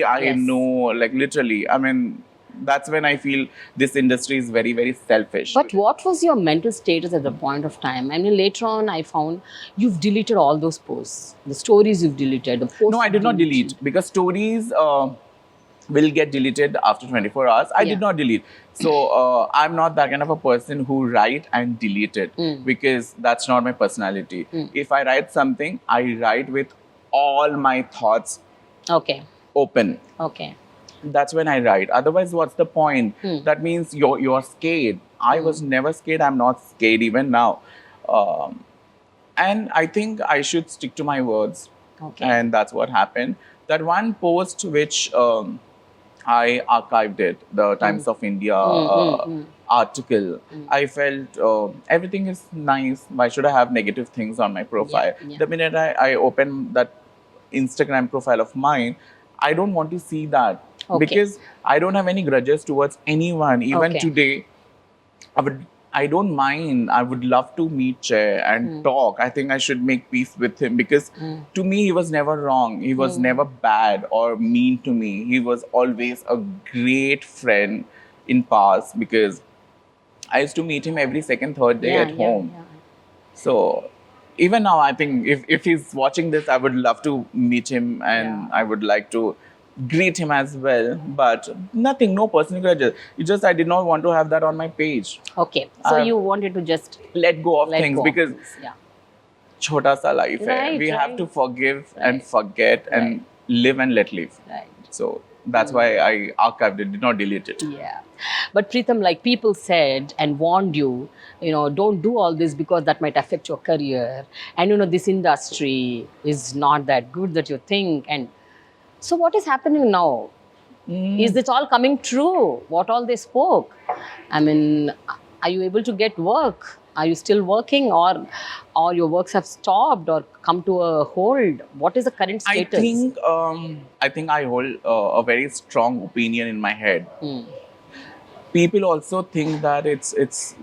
I know, like literally. I mean, that's when I feel this industry is very, very selfish. But what was your mental status at the point of time? I mean, later on, I found you've deleted all those posts, the stories you've deleted, the posts. No, I did not delete because stories will get deleted after 24 hours. I did not delete. So I'm not that kind of a person who write and delete it because that's not my personality. If I write something, I write with all my thoughts open. Okay. That's when I write. Otherwise, what's the point? That means you're scared. I was never scared. I'm not scared even now. And I think I should stick to my words. Okay. And that's what happened. That one post which I archived it, the Times of India article. I felt everything is nice. Why should I have negative things on my profile? The minute I open that Instagram profile of mine, I don't want to see that because I don't have any grudges towards anyone. Even today, I don't mind. I would love to meet Che and talk. I think I should make peace with him because to me, he was never wrong. He was never bad or mean to me. He was always a great friend in past because I used to meet him every second, third day at home. So even now, I think if he's watching this, I would love to meet him and I would like to greet him as well. But nothing, no personal grudges. It's just I did not want to have that on my page. Okay. So you wanted to just let go of things because chota sa life hai. We have to forgive and forget and live and let live. Right. So that's why I archived it, did not delete it. Yeah. But Preetham, like people said and warned you, you know, don't do all this because that might affect your career. And, you know, this industry is not that good that you think. And so what is happening now? Is it all coming true? What all they spoke? I mean, are you able to get work? Are you still working, or your works have stopped or come to a hold? What is the current status? I think I hold a very strong opinion in my head. Hmm. People also think that it's.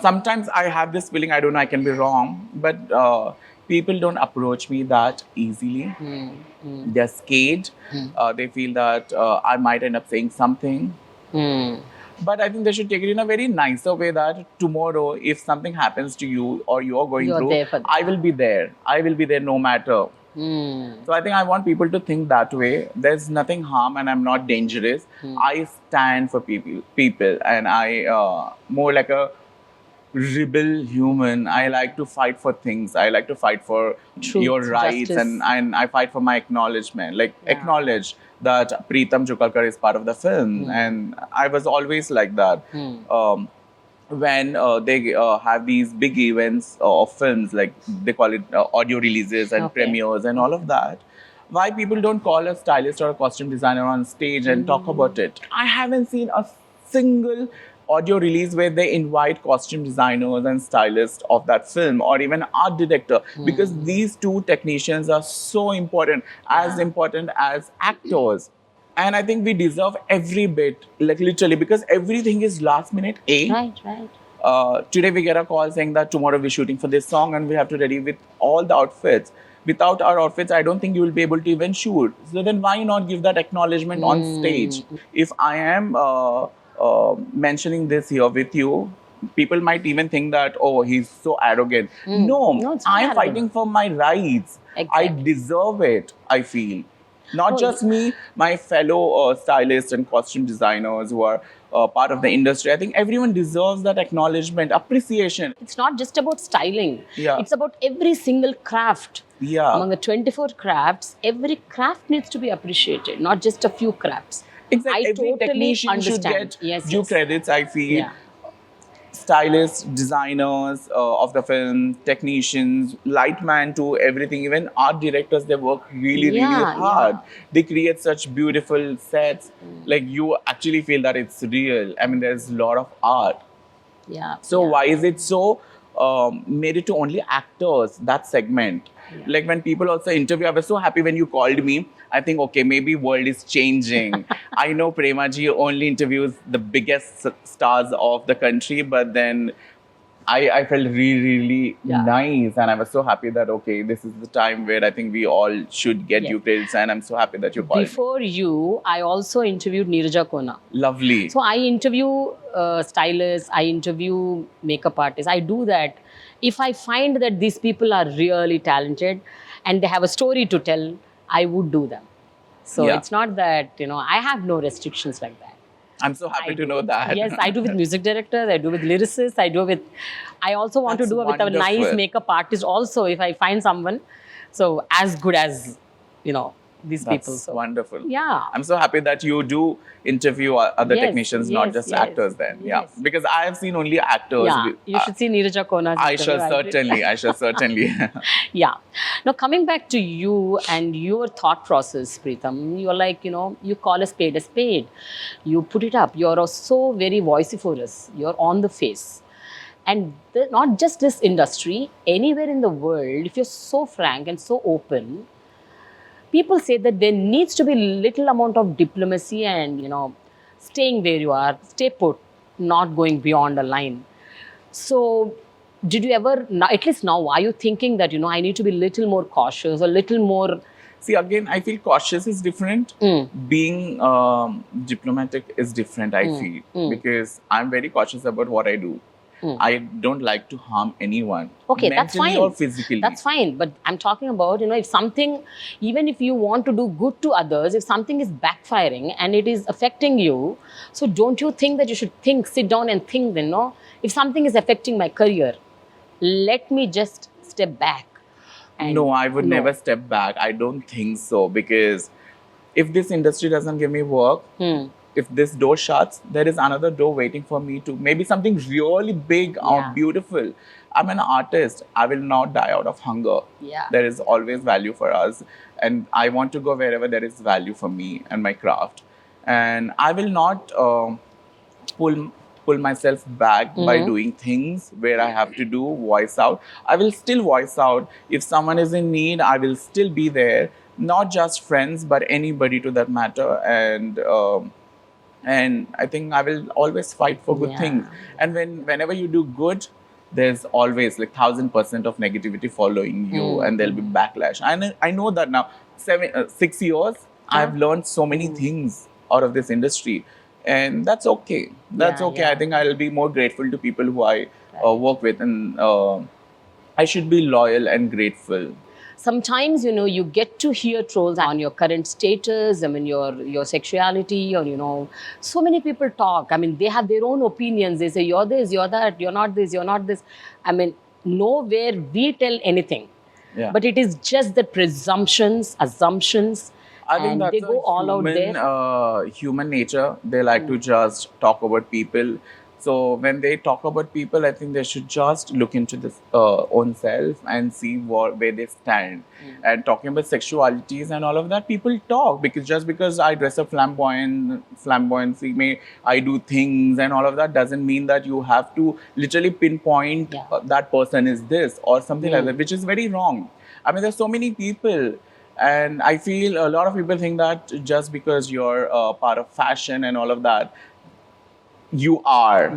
Sometimes I have this feeling. I don't know. I can be wrong, but people don't approach me that easily. Hmm. Hmm. They're scared. They feel that I might end up saying something. Hmm. But I think they should take it in a very nicer way that tomorrow, if something happens to you or you're going You're through, there for them. I will be there. I will be there no matter. Hmm. So I think I want people to think that way. There's nothing harm, and I'm not dangerous. I stand for people, and I more like a rebel human. I like to fight for things. I like to fight for Truth, your rights, justice. and I fight for my acknowledgement. Like acknowledge that Preetham Jukalker is part of the film, and I was always like that. When they have these big events of films, like they call it audio releases and premieres and all of that, why people don't call a stylist or a costume designer on stage and talk about it? I haven't seen a single audio release where they invite costume designers and stylists of that film, or even art director, because these two technicians are so important, as important as actors. And I think we deserve every bit, like literally, because everything is last minute. Right. Today we get a call saying that tomorrow we're shooting for this song and we have to ready with all the outfits. Without our outfits, I don't think you will be able to even shoot. So then why not give that acknowledgement on stage? If I am mentioning this here with you, people might even think that, oh, he's so arrogant. No, it's not I am arrogant. fighting for my rights. I Exactly. deserve it, I feel. Not just me, my fellow stylists and costume designers who are part of the industry. I think everyone deserves that acknowledgement, appreciation. It's not just about styling. Yeah. It's about every single craft. Yeah. Among the 24 crafts, every craft needs to be appreciated, not just a few crafts. Exactly. I Every totally technician should understand. get due credits, I feel. Yeah. Stylists, designers of the film, technicians, lightman to everything, even art directors, they work really hard. They create such beautiful sets. Like you actually feel that it's real. I mean, there's a lot of art. Yeah. So why is it so made it to only actors, that segment? Like when people also interview, I was so happy when you called me. I think, okay, maybe world is changing. I know Prema ji only interviews the biggest stars of the country, but then I felt really nice, and I was so happy that, okay, this is the time where I think we all should get due credits, and I'm so happy that you called me. Before you, I also interviewed Neeraja Khanna. Lovely. So I interview stylists, I interview makeup artists. I do that. If I find that these people are really talented and they have a story to tell, I would do them. So it's not that, I have no restrictions like that. I'm so happy to know that. Yes, I do with music directors, I do with lyricists, I also want to do it with a nice makeup artist also if I find someone. So as good as, these people. That's So wonderful. yeah. I'm so happy that you do interview other technicians, not just actors then. Yeah. Because I have seen only actors. Yeah. You should see Neeraja Khanna's I shall certainly. Yeah. Now coming back to you and your thought process, Preetham, you're like, you call a spade a spade. You put it up. You're so very vociferous. You're on the face. And not just this industry, anywhere in the world, if you're so frank and so open, people say that there needs to be little amount of diplomacy and, staying where you are, stay put, not going beyond a line. So did you ever, at least now, are you thinking that, I need to be a little more cautious, a little more... See, again, I feel cautious is different. Being diplomatic is different, I feel. Because I'm very cautious about what I do. I don't like to harm anyone. Okay, that's fine. Mentally or physically. That's fine. But I'm talking about, if something, even if you want to do good to others, if something is backfiring and it is affecting you, so don't you think that you should sit down and think, if something is affecting my career, let me just step back. No, I would never step back. I don't think so. Because if this industry doesn't give me work, if this door shuts, there is another door waiting for me to maybe something really big or beautiful. I'm an artist. I will not die out of hunger. There is always value for us. And I want to go wherever there is value for me and my craft. And I will not pull pull myself back by doing things where I have to do voice out. I will still voice out. If someone is in need, I will still be there. Not just friends, but anybody to that matter. And I think I will always fight for good things. And whenever you do good, there's always like 1000% of negativity following you, and there'll be backlash. And I know that now. 6 years, I've learned so many things out of this industry, and that's okay. That's okay. I think I'll be more grateful to people who I work with, and I should be loyal and grateful. Sometimes, you know, you get to hear trolls on your current status, I mean, your sexuality, or, you know, so many people talk. I mean, they have their own opinions. They say, you're this, you're that, you're not this, you're not this. I mean, nowhere we tell anything. Yeah. But it is just the presumptions, assumptions, I think and that's they go all out there. Human nature. They like to just talk about people. So when they talk about people, I think they should just look into this own self and see where they stand. And talking about sexualities and all of that, people talk because I dress up flamboyancy, I do things and all of that doesn't mean that you have to literally pinpoint that person is this or something like that, which is very wrong. I mean, there's so many people. And I feel a lot of people think that just because you're part of fashion and all of that, you are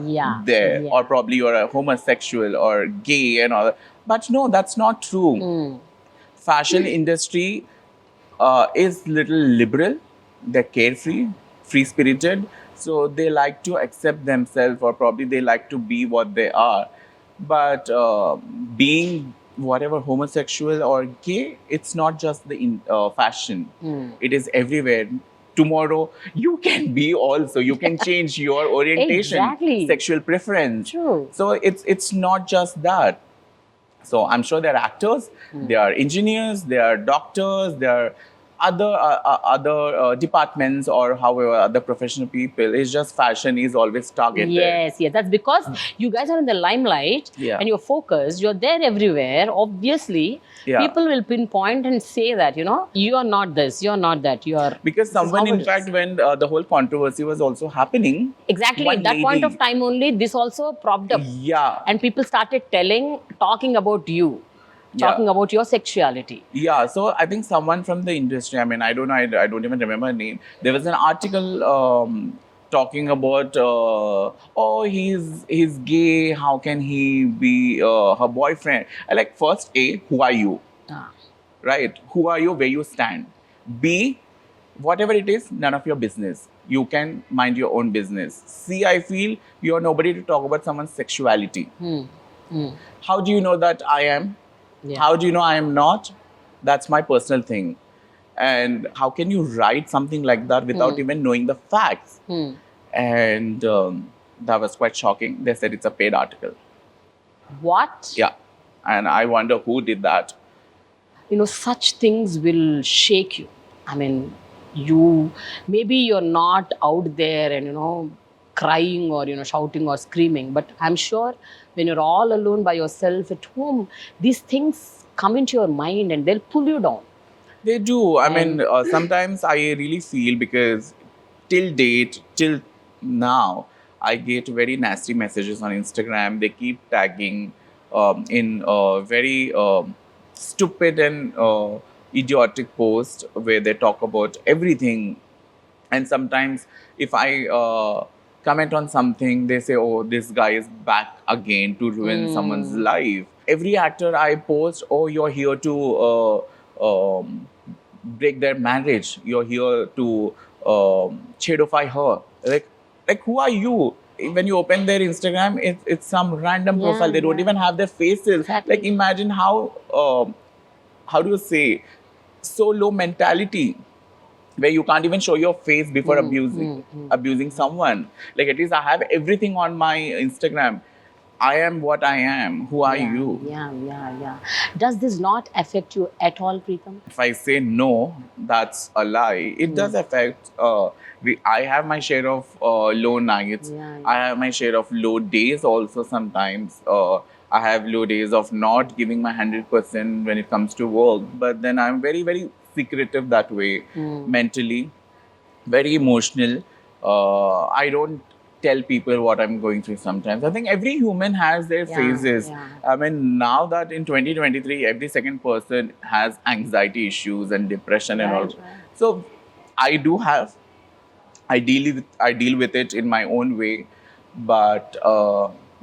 there, or probably you're a homosexual or gay and all that. But no, that's not true. Fashion industry is little liberal. They're carefree, free-spirited. So they like to accept themselves, or probably they like to be what they are. But being whatever homosexual or gay, it's not just the fashion. It is everywhere. Tomorrow you can be also, you can change your orientation, sexual preference. True. So it's not just that. So I'm sure there are actors, there are engineers, there are doctors, there are other departments, or however other professional people. It's just fashion is always targeted. Yes, that's because you guys are in the limelight and you're focused, you're there everywhere. Obviously, people will pinpoint and say that, you know, you are not this, you're not that, you are... Because someone, in fact, when the whole controversy was also happening... Exactly, at that point of time only, this also propped up. Yeah. And people started talking about you. Talking about your sexuality. Yeah, so I think someone from the industry, I mean, I don't know, I don't even remember her name. There was an article talking about, oh, he's gay, how can he be her boyfriend? I like, first, A, who are you? Right? Who are you, where you stand? B, whatever it is, none of your business. You can mind your own business. C, I feel you're nobody to talk about someone's sexuality. How do you know that I am? How do you know I am not? That's my personal thing. And how can you write something like that without even knowing the facts? And that was quite shocking. They said it's a paid article. What? Yeah. And I wonder who did that. You know, such things will shake you. I mean, maybe you're not out there and, you know, crying or, you know, shouting or screaming, but I'm sure when you're all alone by yourself at home, these things come into your mind and they'll pull you down. They do. I mean, sometimes I really feel, because till now, I get very nasty messages on Instagram. They keep tagging in very stupid and idiotic posts where they talk about everything. And sometimes if I comment on something, they say, oh, this guy is back again to ruin someone's life. Every actor I post, oh, you're here to break their marriage. You're here to shadowify her. Like who are you? When you open their Instagram, it's some random profile. They don't even have their faces. Exactly. Like, imagine how do you say, so low mentality, where you can't even show your face before abusing someone. Like, at least I have everything on my Instagram. I am what I am. Who are you? Yeah. Does this not affect you at all, Preetham? If I say no, that's a lie. It does affect. I have my share of low nights. I have my share of low days also sometimes. I have low days of not giving my 100% when it comes to work. But then I'm very, very secretive that way, mentally, very emotional. I don't tell people what I'm going through sometimes. I think every human has their phases. yeah. I mean, now that in 2023, every second person has anxiety issues and depression and all. Right. So I do have, I deal with it in my own way, but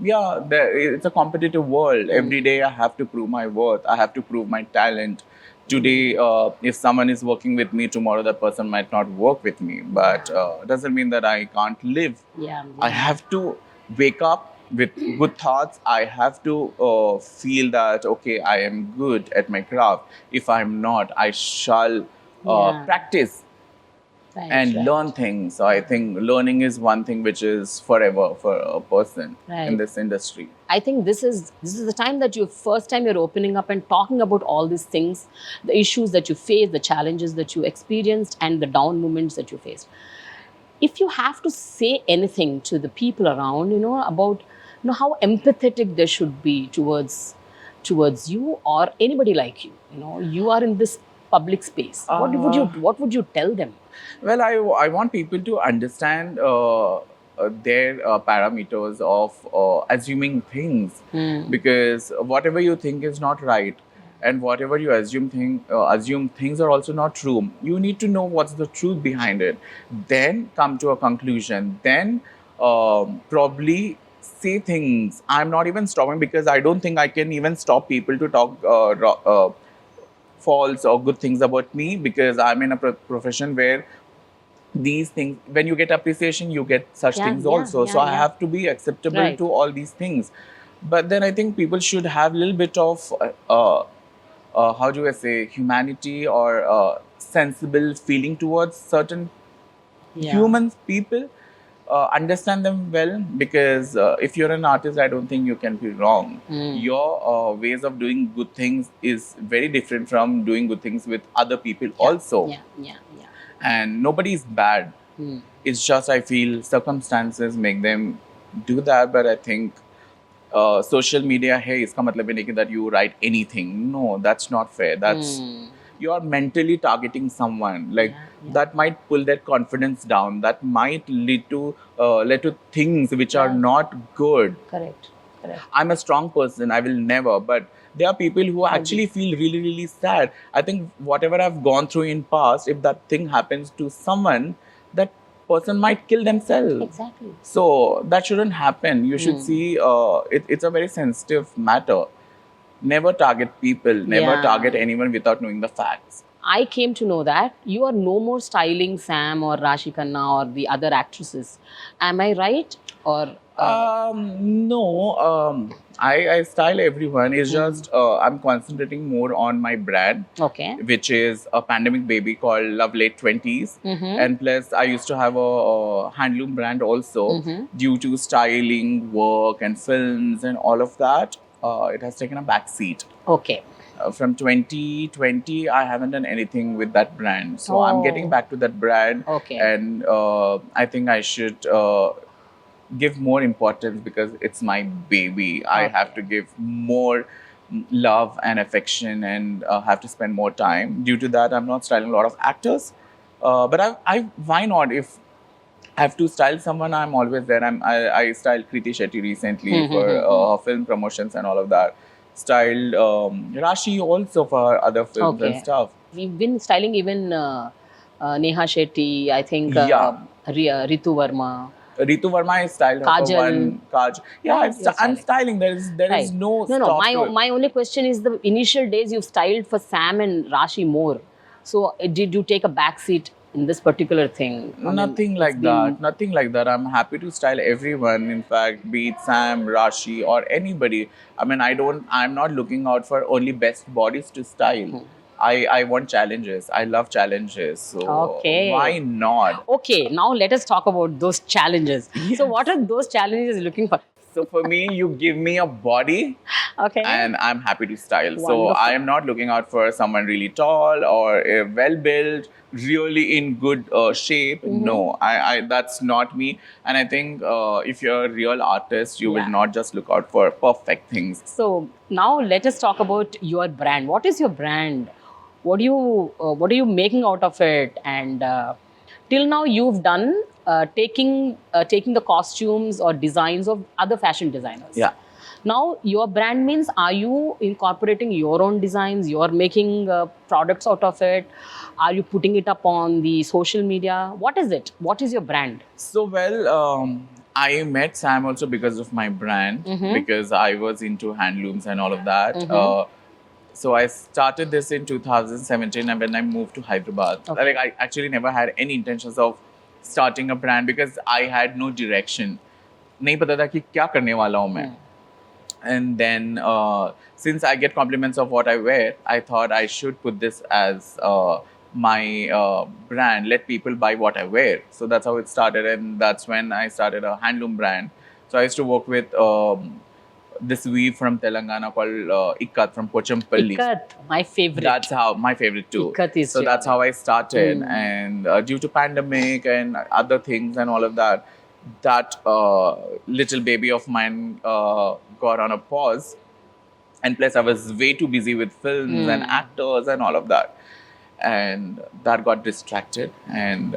yeah, it's a competitive world. Every day I have to prove my worth. I have to prove my talent. Today, if someone is working with me, tomorrow that person might not work with me. But doesn't mean that I can't live. Yeah. I have to wake up with good thoughts. I have to feel that, okay, I am good at my craft. If I'm not, I shall practice Right, and right. learn things. So I think learning is one thing which is forever for a person in this industry. I think this is the time that first time you're opening up and talking about all these things, the issues that you face, the challenges that you experienced, and the down moments that you faced. If you have to say anything to the people around, about how empathetic they should be towards you or anybody like you, you are in this public space. What would you tell them? Well, I want people to understand their parameters of assuming things, because whatever you think is not right, and whatever you assume things are also not true. You need to know what's the truth behind it, then come to a conclusion, then probably say things. I'm not even stopping, because I don't think I can even stop people to talk false or good things about me, because I'm in a profession where these things, when you get appreciation, you get such things also. So I have to be acceptable to all these things. But then I think people should have a little bit of how do I say, humanity or sensible feeling towards certain humans, people. Understand them well, because if you're an artist, I don't think you can be wrong. Your ways of doing good things is very different from doing good things with other people also. And nobody is bad. It's just, I feel, circumstances make them do that. But I think social media, hey, iska matlab nahi that you write anything. No, that's not fair. That's you are mentally targeting someone. Like that might pull their confidence down. That might lead to things which are not good. Correct. I'm a strong person. I will never. But there are people who actually feel really, really sad. I think whatever I've gone through in past, if that thing happens to someone, that person might kill themselves. Exactly. So that shouldn't happen. You should see it's a very sensitive matter. Never target people. Never target anyone without knowing the facts. I came to know that you are no more styling Sam or Raashii Khanna or the other actresses. Am I right? Or no. I style everyone. It's just I'm concentrating more on my brand, which is a pandemic baby called Love Late 20s. And plus, I used to have a handloom brand also. Due to styling, work, and films and all of that, it has taken a back seat. From 2020, I haven't done anything with that brand. So I'm getting back to that brand. And I think I should give more importance, because it's my baby. I have to give more love and affection, and have to spend more time. Due to that, I'm not styling a lot of actors. But why not? If I have to style someone, I'm always there. I styled Kriti Shetty recently for film promotions and all of that. Styled Raashii also for other films and stuff. We've been styling even Neha Shetty, I think Ritu Verma. Ritu Verma is styled her for one Kajal. Yeah, I'm styling. There is no stop to it. My only question is, the initial days you've styled for Sam and Raashii more. So did you take a back seat in this particular thing? Nothing like that. Nothing like that. I'm happy to style everyone. In fact, be it Sam, Raashii, or anybody. I mean, I'm not looking out for only best bodies to style. I want challenges. I love challenges. So why not? Okay, now let us talk about those challenges. So what are those challenges you're looking for? So for me, you give me a body, and I'm happy to style. Wonderful. So I am not looking out for someone really tall or well-built, really in good shape. No, I that's not me. And I think if you're a real artist, you will not just look out for perfect things. So now let us talk about your brand. What is your brand? What are you making out of it? And till now you've done taking the costumes or designs of other fashion designers. Yeah. Now, your brand means, are you incorporating your own designs? You're making products out of it? Are you putting it up on the social media? What is it? What is your brand? So, well, I met Sam also because of my brand, because I was into handlooms and all of that. So I started this in 2017, and when I moved to Hyderabad, like I actually never had any intentions of starting a brand because I had no direction. नहीं पता था कि क्या करने वाला हूँ मैं. And then since I get compliments of what I wear, I thought I should put this as my brand, let people buy what I wear. So that's how it started, and that's when I started a handloom brand. So I used to work with this weave from Telangana called Ikkat from Pochampalli. Kanth, my favorite. That's how, my favorite too. Ikkat is so that's how I started. And due to pandemic and other things and all of that, that little baby of mine got on a pause. And plus I was way too busy with films and actors and all of that. And that got distracted. And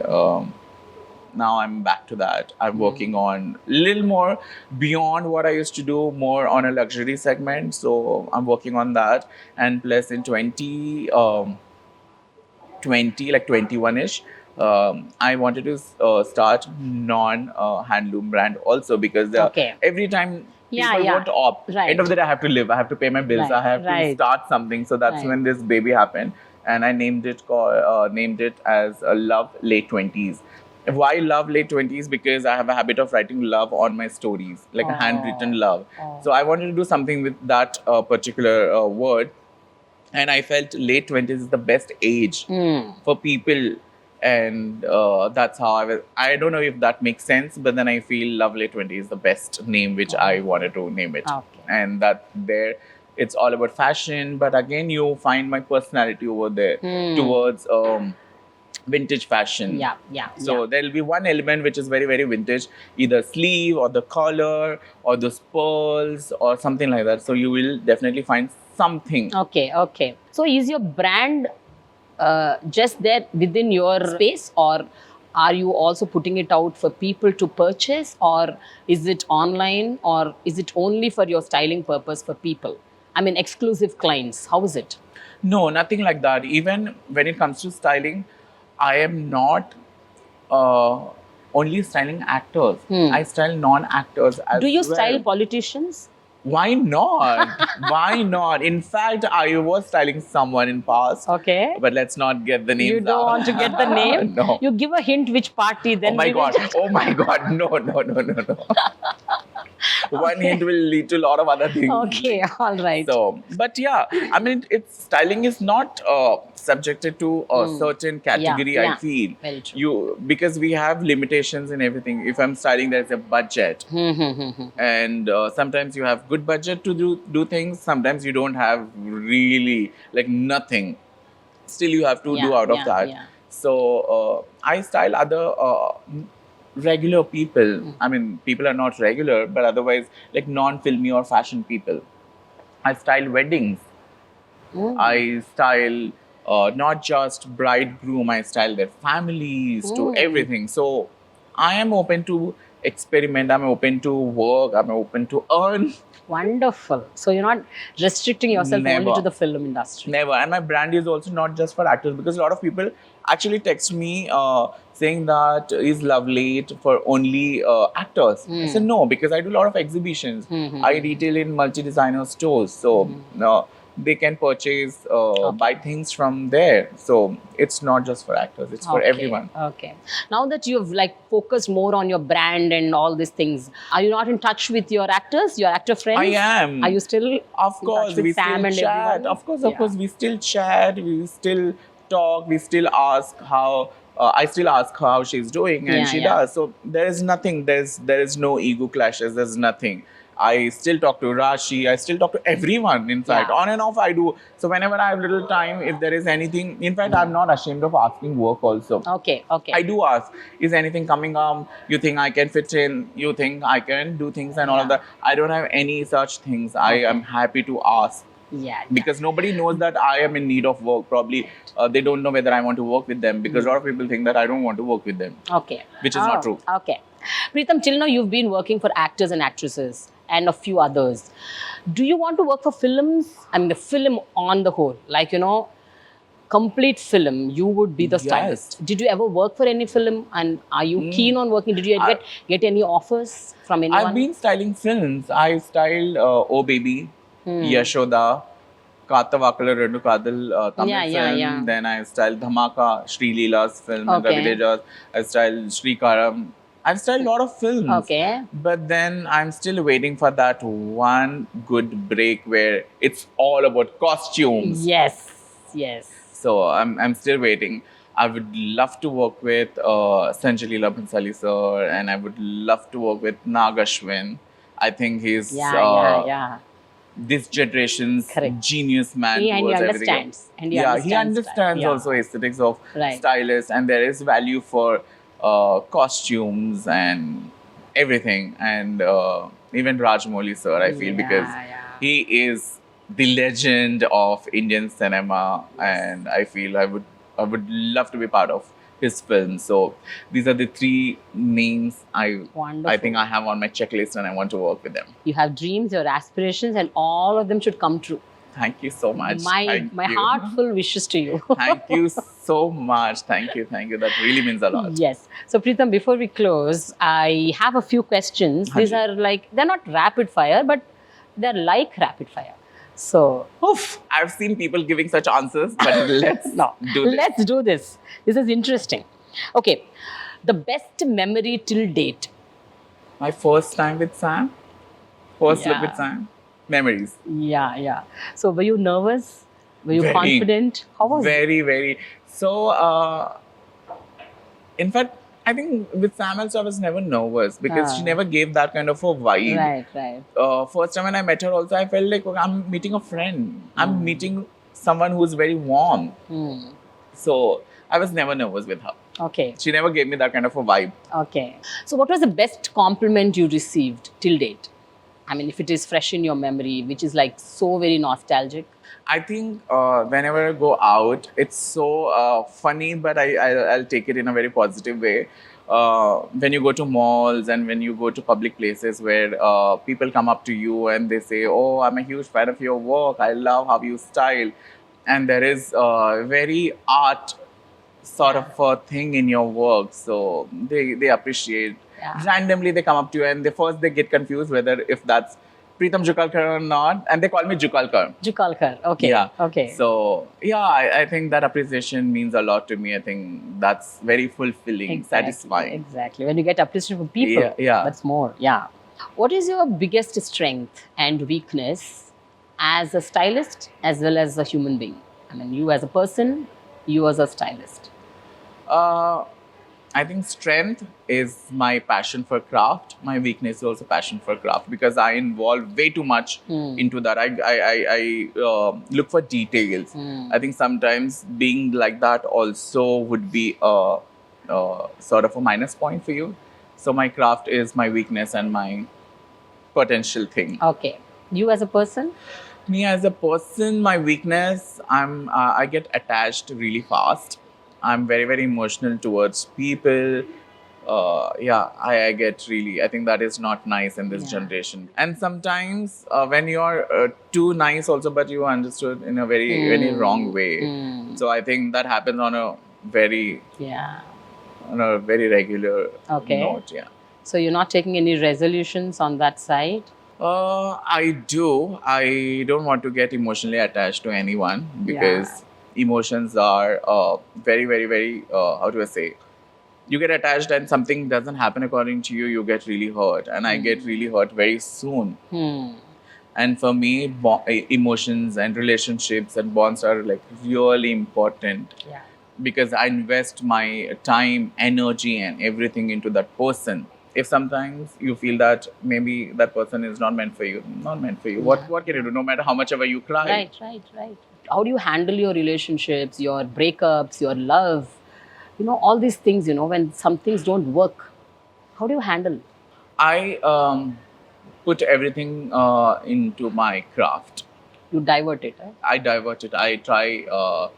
now I'm back to that. I'm working on a little more beyond what I used to do, more on a luxury segment. So I'm working on that. And plus in 21-ish, I wanted to start non-handloom brand also, because every time people won't opt. End of the day, I have to live. I have to pay my bills. I have to start something. So that's when this baby happened. And I named it as Love Late 20s. Why Love Late 20s? Because I have a habit of writing love on my stories, like a handwritten love. So I wanted to do something with that particular word. And I felt late 20s is the best age for people. And that's how I don't know if that makes sense, but then I feel Love Late 20 is the best name which I wanted to name it. And that there, it's all about fashion, but again, you find my personality over there towards vintage fashion. So there'll be one element which is very, very vintage, either sleeve or the collar or those pearls or something like that. So you will definitely find something. Okay. So is your brand just there within your space, or are you also putting it out for people to purchase, or is it online, or is it only for your styling purpose for people? I mean, exclusive clients. How is it? No, nothing like that. Even when it comes to styling, I am not only styling actors. I style non-actors as well. Do you style politicians? Why not? Why not? In fact, I was styling someone in past. Okay. But let's not get the names. You don't want to get the name? No. You give a hint which party, then Oh my God. No. One hint will lead to a lot of other things. Okay, all right. So, but yeah, I mean, styling is not subjected to a certain category, I feel. Very true. Because we have limitations in everything. If I'm styling, there's a budget. And sometimes you have good budget to do things. Sometimes you don't have really, like nothing. Still, you have to do out of that. So, I style other regular people. I mean, people are not regular, but otherwise, like non-filmy or fashion people. I style weddings. I style not just bride, groom, I style their families to everything. So I am open to experiment, I'm open to work, I'm open to earn. Wonderful. So you're not restricting yourself only to the film industry. Never. And my brand is also not just for actors, because a lot of people actually text me saying that is Love Late for only actors. I said no, because I do a lot of exhibitions. I retail in multi-designer stores. So they can purchase, buy things from there. So it's not just for actors, it's for everyone. Okay. Now that you've focused more on your brand and all these things, are you not in touch with your actors, your actor friends? I am. Are you still Of course, we Sam still chat. Everyone? Of course, we still chat, we still talk, we still ask how, I still ask her how she's doing, and she does. So there is nothing, there is no ego clashes, there's nothing. I still talk to Raashii, I still talk to everyone, in fact. On and off I do. So whenever I have little time, if there is anything, in fact, I'm not ashamed of asking work also. Okay. I do ask, is anything coming up? You think I can fit in? You think I can do things and all of that? I don't have any such things. I am happy to ask Yeah. Because nobody knows that I am in need of work. Probably they don't know whether I want to work with them, because a lot of people think that I don't want to work with them. Okay. Which is not true. Okay. Preetham, till now you've been working for actors and actresses and a few others. Do you want to work for films? I mean, the film on the whole, like, complete film, you would be the stylist. Yes. Did you ever work for any film, and are you keen on working? Did you get any offers from anyone? I've been styling films. I styled Oh Baby, Yashoda, Katavakala Rendu Kadal Tamil film. Then I styled Dhamaka, Sri Leela's film, and Ravi Teja's. I styled Sri Karam. I've styled a lot of films. Okay. But then I'm still waiting for that one good break where it's all about costumes. Yes. So I'm still waiting. I would love to work with Sanjay Leela Bhansali sir, and I would love to work with Nagashwin. I think he's this generation's genius man towards everything. And he understands also aesthetics of stylists, and there is value for costumes and everything. And even Rajamouli sir, I feel, because he is the legend of Indian cinema, and I feel I would love to be part of his film. So these are the three names I think I have on my checklist, and I want to work with them. You have dreams, your aspirations, and all of them should come true. Thank you so much. My heartful wishes to you. Thank you so much. Thank you. That really means a lot. Yes. So Preetham, before we close, I have a few questions. These are they're not rapid fire, but they're like rapid fire. So, I've seen people giving such answers, but let's do this. This is interesting. Okay. The best memory till date. My first time with Sam. First look with Sam. Memories. Yeah. So were you nervous? Were you confident? How was it? Very. So, in fact, I think with Sam also I was never nervous, because she never gave that kind of a vibe. Right. First time when I met her also, I felt like I'm meeting a friend. I'm meeting someone who's very warm. So I was never nervous with her. Okay. She never gave me that kind of a vibe. Okay. So what was the best compliment you received till date? I mean, if it is fresh in your memory, which is like so very nostalgic. I think whenever I go out, it's so funny, but I'll take it in a very positive way. When you go to malls and when you go to public places where people come up to you and they say, "Oh, I'm a huge fan of your work. I love how you style." And there is a very art sort of a thing in your work. So they appreciate. Randomly, they come up to you and they get confused whether if that's Preetham Jukalker or not, and they call me Jukalker. Okay. Yeah. Okay. So I think that appreciation means a lot to me. I think that's very fulfilling, satisfying. Exactly. When you get appreciation from people, that's more. Yeah. What is your biggest strength and weakness as a stylist as well as a human being? I mean, you as a person, you as a stylist. I think strength is my passion for craft. My weakness is also passion for craft, because I involve way too much into that. I look for details. I think sometimes being like that also would be a sort of a minus point for you. So my craft is my weakness and my potential thing. Okay. You as a person? Me as a person, my weakness, I get attached really fast. I'm very, very emotional towards people. I get really, I think that is not nice in this generation. And sometimes when you're too nice also, but you understood in a very, very wrong way. So I think that happens on a very, on a very regular note. Yeah. So you're not taking any resolutions on that side? I do. I don't want to get emotionally attached to anyone, because emotions are very, very, very, how do I say? You get attached and something doesn't happen according to you, you get really hurt. And I get really hurt very soon. And for me, emotions and relationships and bonds are like really important. Because I invest my time, energy and everything into that person. If sometimes you feel that maybe that person is not meant for you, what can you do? No matter how much ever you cry. Right. How do you handle your relationships, your breakups, your love? All these things, when some things don't work, how do you handle? I put everything into my craft. You divert it, right? I divert it. I try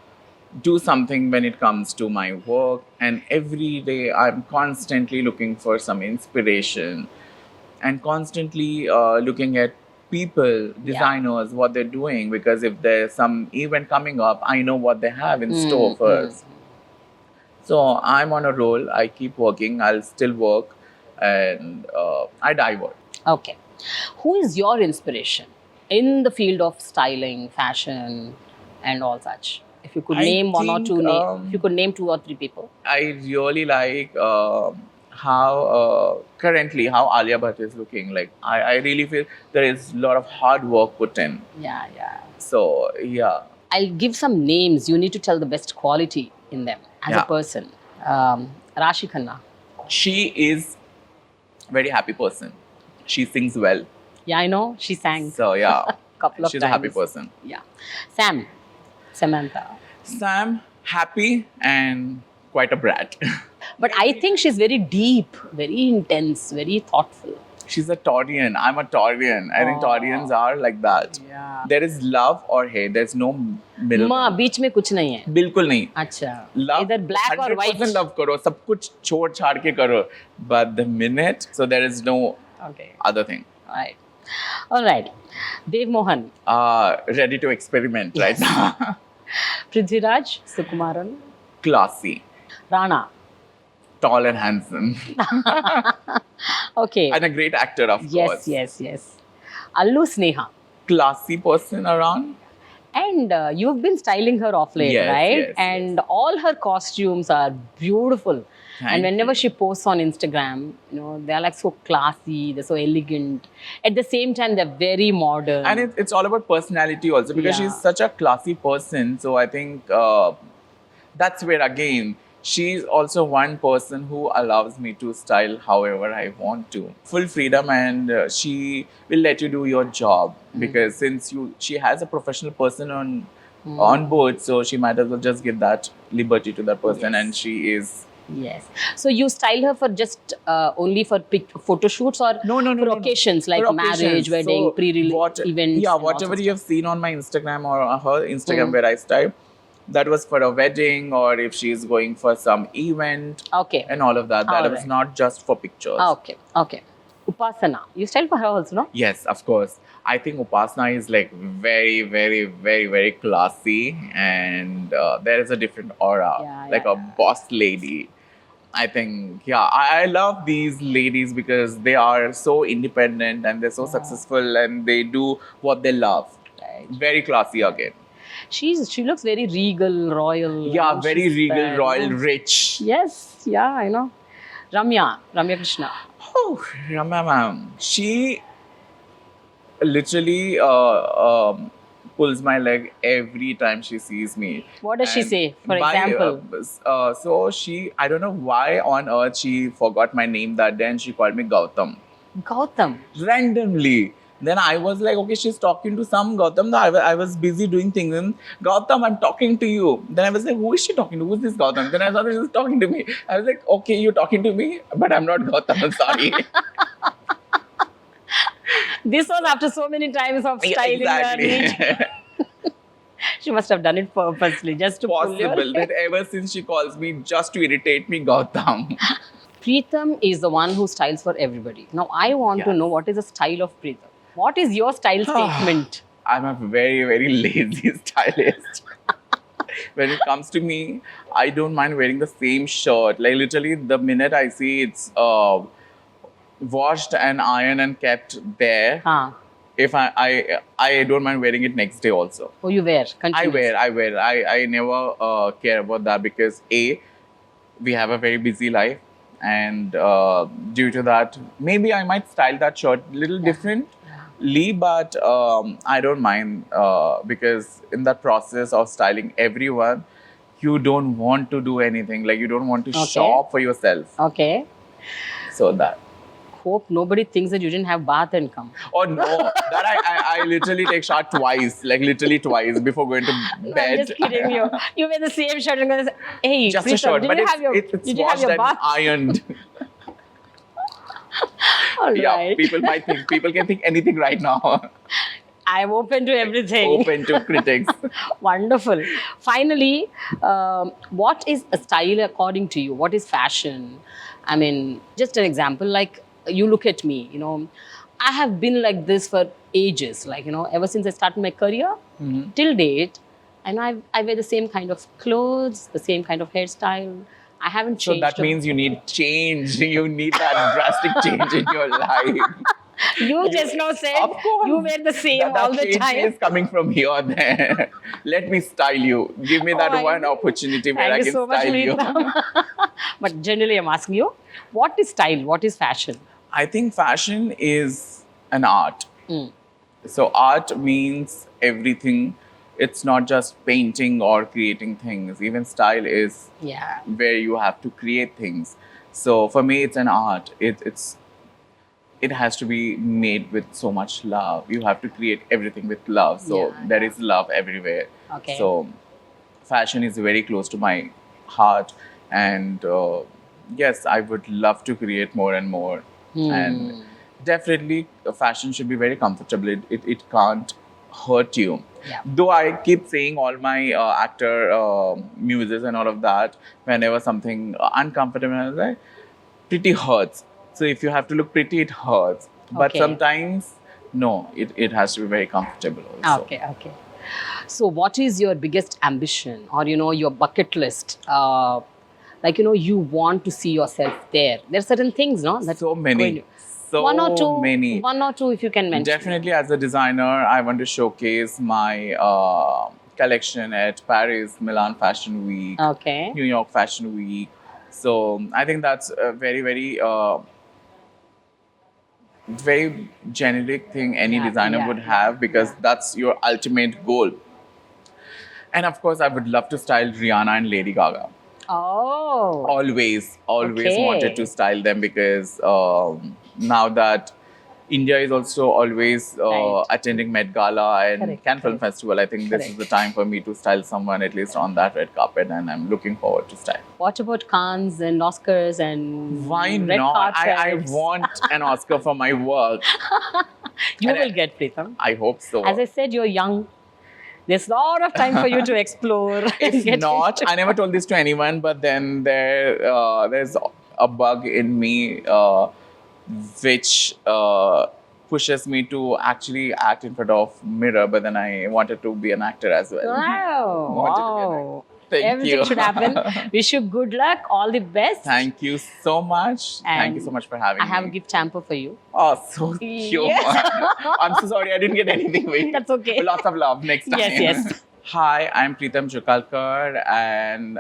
do something when it comes to my work, and every day I'm constantly looking for some inspiration, and constantly looking at people, designers, what they're doing, because if there's some event coming up, I know what they have in store for us. So I'm on a roll. I keep working. I'll still work, and I divert. Okay. Who is your inspiration in the field of styling, fashion, and all such? If you could I name one or think, two names, if you could name 2 or 3 people. I really like how currently how Alia Bhatt is looking. Like I really feel there is a lot of hard work put in. Yeah, yeah. So yeah, I'll give some names. You need to tell the best quality in them as a person. Raashii Khanna. she is a very happy person. She sings well. Yeah, I know. She sang So yeah, couple of she's times. a happy person. Yeah. Samantha. Sam, happy and quite a brat. But I think she's very deep, very intense, very thoughtful. She's a Taurian. I'm a Taurian. I think Taurians are like that. Yeah. There is love or hate. There's no middle. माँ बीच में कुछ नहीं है. बिल्कुल नहीं. अच्छा. Love, Either black or white. 100% love करो, सब कुछ छोड़ छाड़ के करो. But the minute, so there is no other thing. Right. All right. Dev Mohan. Ready to experiment right now. Prithviraj Sukumaran. Classy. Rana. Tall and handsome. Okay. And a great actor, of course. Yes. Allu Sneha. Classy person around. And you've been styling her off late, Yes, right? yes, And all her costumes are beautiful. And whenever she posts on Instagram, they're like so classy, they're so elegant. At the same time, they're very modern. And it's all about personality also, because she's such a classy person. So I think that's where, again, she's also one person who allows me to style however I want to. Full freedom, and she will let you do your job, because since she has a professional person on board, so she might as well just give that liberty to that person, and she is. Yes. So you style her for just only for photo shoots, or for occasions like marriage, wedding, pre-release events? Yeah, whatever you have seen on my Instagram or her Instagram where I style, that was for a wedding, or if she's going for some event, and all of that. That was not just for pictures. Okay. Upasana, you style for her also, no? Yes, of course. I think Upasana is like very, very, very, very classy, and there is a different aura, a boss lady. I think, I love these ladies because they are so independent and they're so successful, and they do what they love. Right. Very classy again. She looks very regal, royal. Yeah, very regal, royal, rich. Yes, I know. Ramya Krishna. Oh, Ramya ma'am. She literally pulls my leg every time she sees me. What does she say, for example? So I don't know why on earth she forgot my name that day and she called me Gautam. Gautam? Randomly. Then I was like, okay, she's talking to some Gautam. I was busy doing things. And Gautam, I'm talking to you. Then I was like, who is she talking to? Who's this Gautam? Then I thought she was talking to me. I was like, okay, you're talking to me, but I'm not Gautam. I'm sorry. This was after so many times of styling her. She must have done it purposely, just to pull your leg. That ever since she calls me just to irritate me, Gautam. Preetham is the one who styles for everybody. Now, I want to know, what is the style of Preetham? What is your style statement? I'm a very, very lazy stylist. When it comes to me, I don't mind wearing the same shirt. Like literally, the minute I see it's washed and ironed and kept there, if I don't mind wearing it next day also. Oh, you wear? I wear. I never care about that, because A, we have a very busy life, and due to that, maybe I might style that shirt a little differently, but I don't mind, because in that process of styling everyone, you don't want to do anything. Like you don't want to shop for yourself. Okay. So that. Hope nobody thinks that you didn't have bath and come. Oh no, that I literally take shower twice, like literally twice before going to bed. I'm just kidding you. You wear the same shirt and go, hey, just a shirt, but it's washed and ironed. All right. People can think anything right now. I'm open to everything. Open to critics. Wonderful. Finally, what is a style according to you? What is fashion? I mean, just an example, like you look at me, you know, I have been like this for ages, like, you know, ever since I started my career till date. And I wear the same kind of clothes, the same kind of hairstyle. I haven't So changed. that means you need change. You need that drastic change in your life. You just now said Of course. you wear the same That all the change time. is coming from here. Then let me style you. Give me that Oh, one opportunity where Thank I you can so much, style you. Preetham. But generally, I'm asking you, what is style? What is fashion? I think fashion is an art. So art means everything. It's not just painting or creating things. Even style is Yeah. where you have to create things. So for me, it's an art. It has to be made with so much love. You have to create everything with love. So Yeah, there is love everywhere. Okay. So fashion is very close to my heart. And yes, I would love to create more and more. And definitely, fashion should be very comfortable. It can't hurt you. Yeah. Though I keep saying all my actor muses and all of that, whenever something uncomfortable, I was like, pretty hurts. So if you have to look pretty, it hurts. But Okay. sometimes, no, it has to be very comfortable also. Okay. So, what is your biggest ambition, or you know, your bucket list? Like, you know, you want to see yourself there. There are certain things, no? That So many. So one or two. many. One or two, if you can mention. Definitely, as a designer, I want to showcase my collection at Paris, Milan Fashion Week, Okay. New York Fashion Week. So I think that's a very generic thing any designer would have, because that's your ultimate goal. And of course, I would love to style Rihanna and Lady Gaga. Oh. Always Okay. wanted to style them, because now that India is also always Right. attending Met Gala and Correct, Cannes Film correct. Festival. I think this is the time for me to style someone at least on that red carpet, and I'm looking forward to style. What about Cannes and Oscars and Why red not? I carpets? want an Oscar for my work. You and will get, Preetham. I hope so. As I said, you're young. There's a lot of time for you to explore. and If get not, into- I never told this to anyone, but then there's a bug in me which pushes me to actually act in front of mirror, but then I wanted to be an actor as well. Wow. Thank Everything you. should happen. Wish you good luck. All the best. Thank you so much. Thank you so much for having I have a me. gift hamper for you. Oh, so cute. Yes. I'm so sorry I didn't get anything. Wait. That's okay. Lots of love next time. Yes. Hi, I'm Preetham Jukalker, and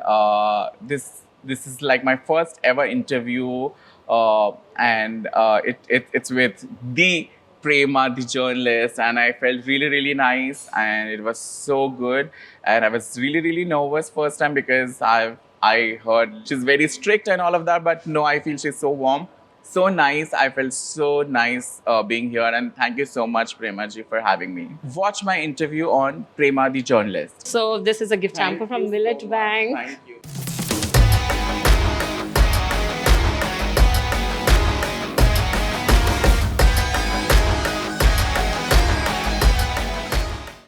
this is like my first ever interview, and it's with the PremaTheJournalist, and I felt really nice, and it was so good, and I was really nervous first time, because I heard she's very strict and all of that, but no, I feel she's so warm. So nice. I felt so nice being here, and thank you so much, Premaji, for having me. Watch my interview on Prema the Journalist. So this is a gift hamper from Millet Bank. Thank you.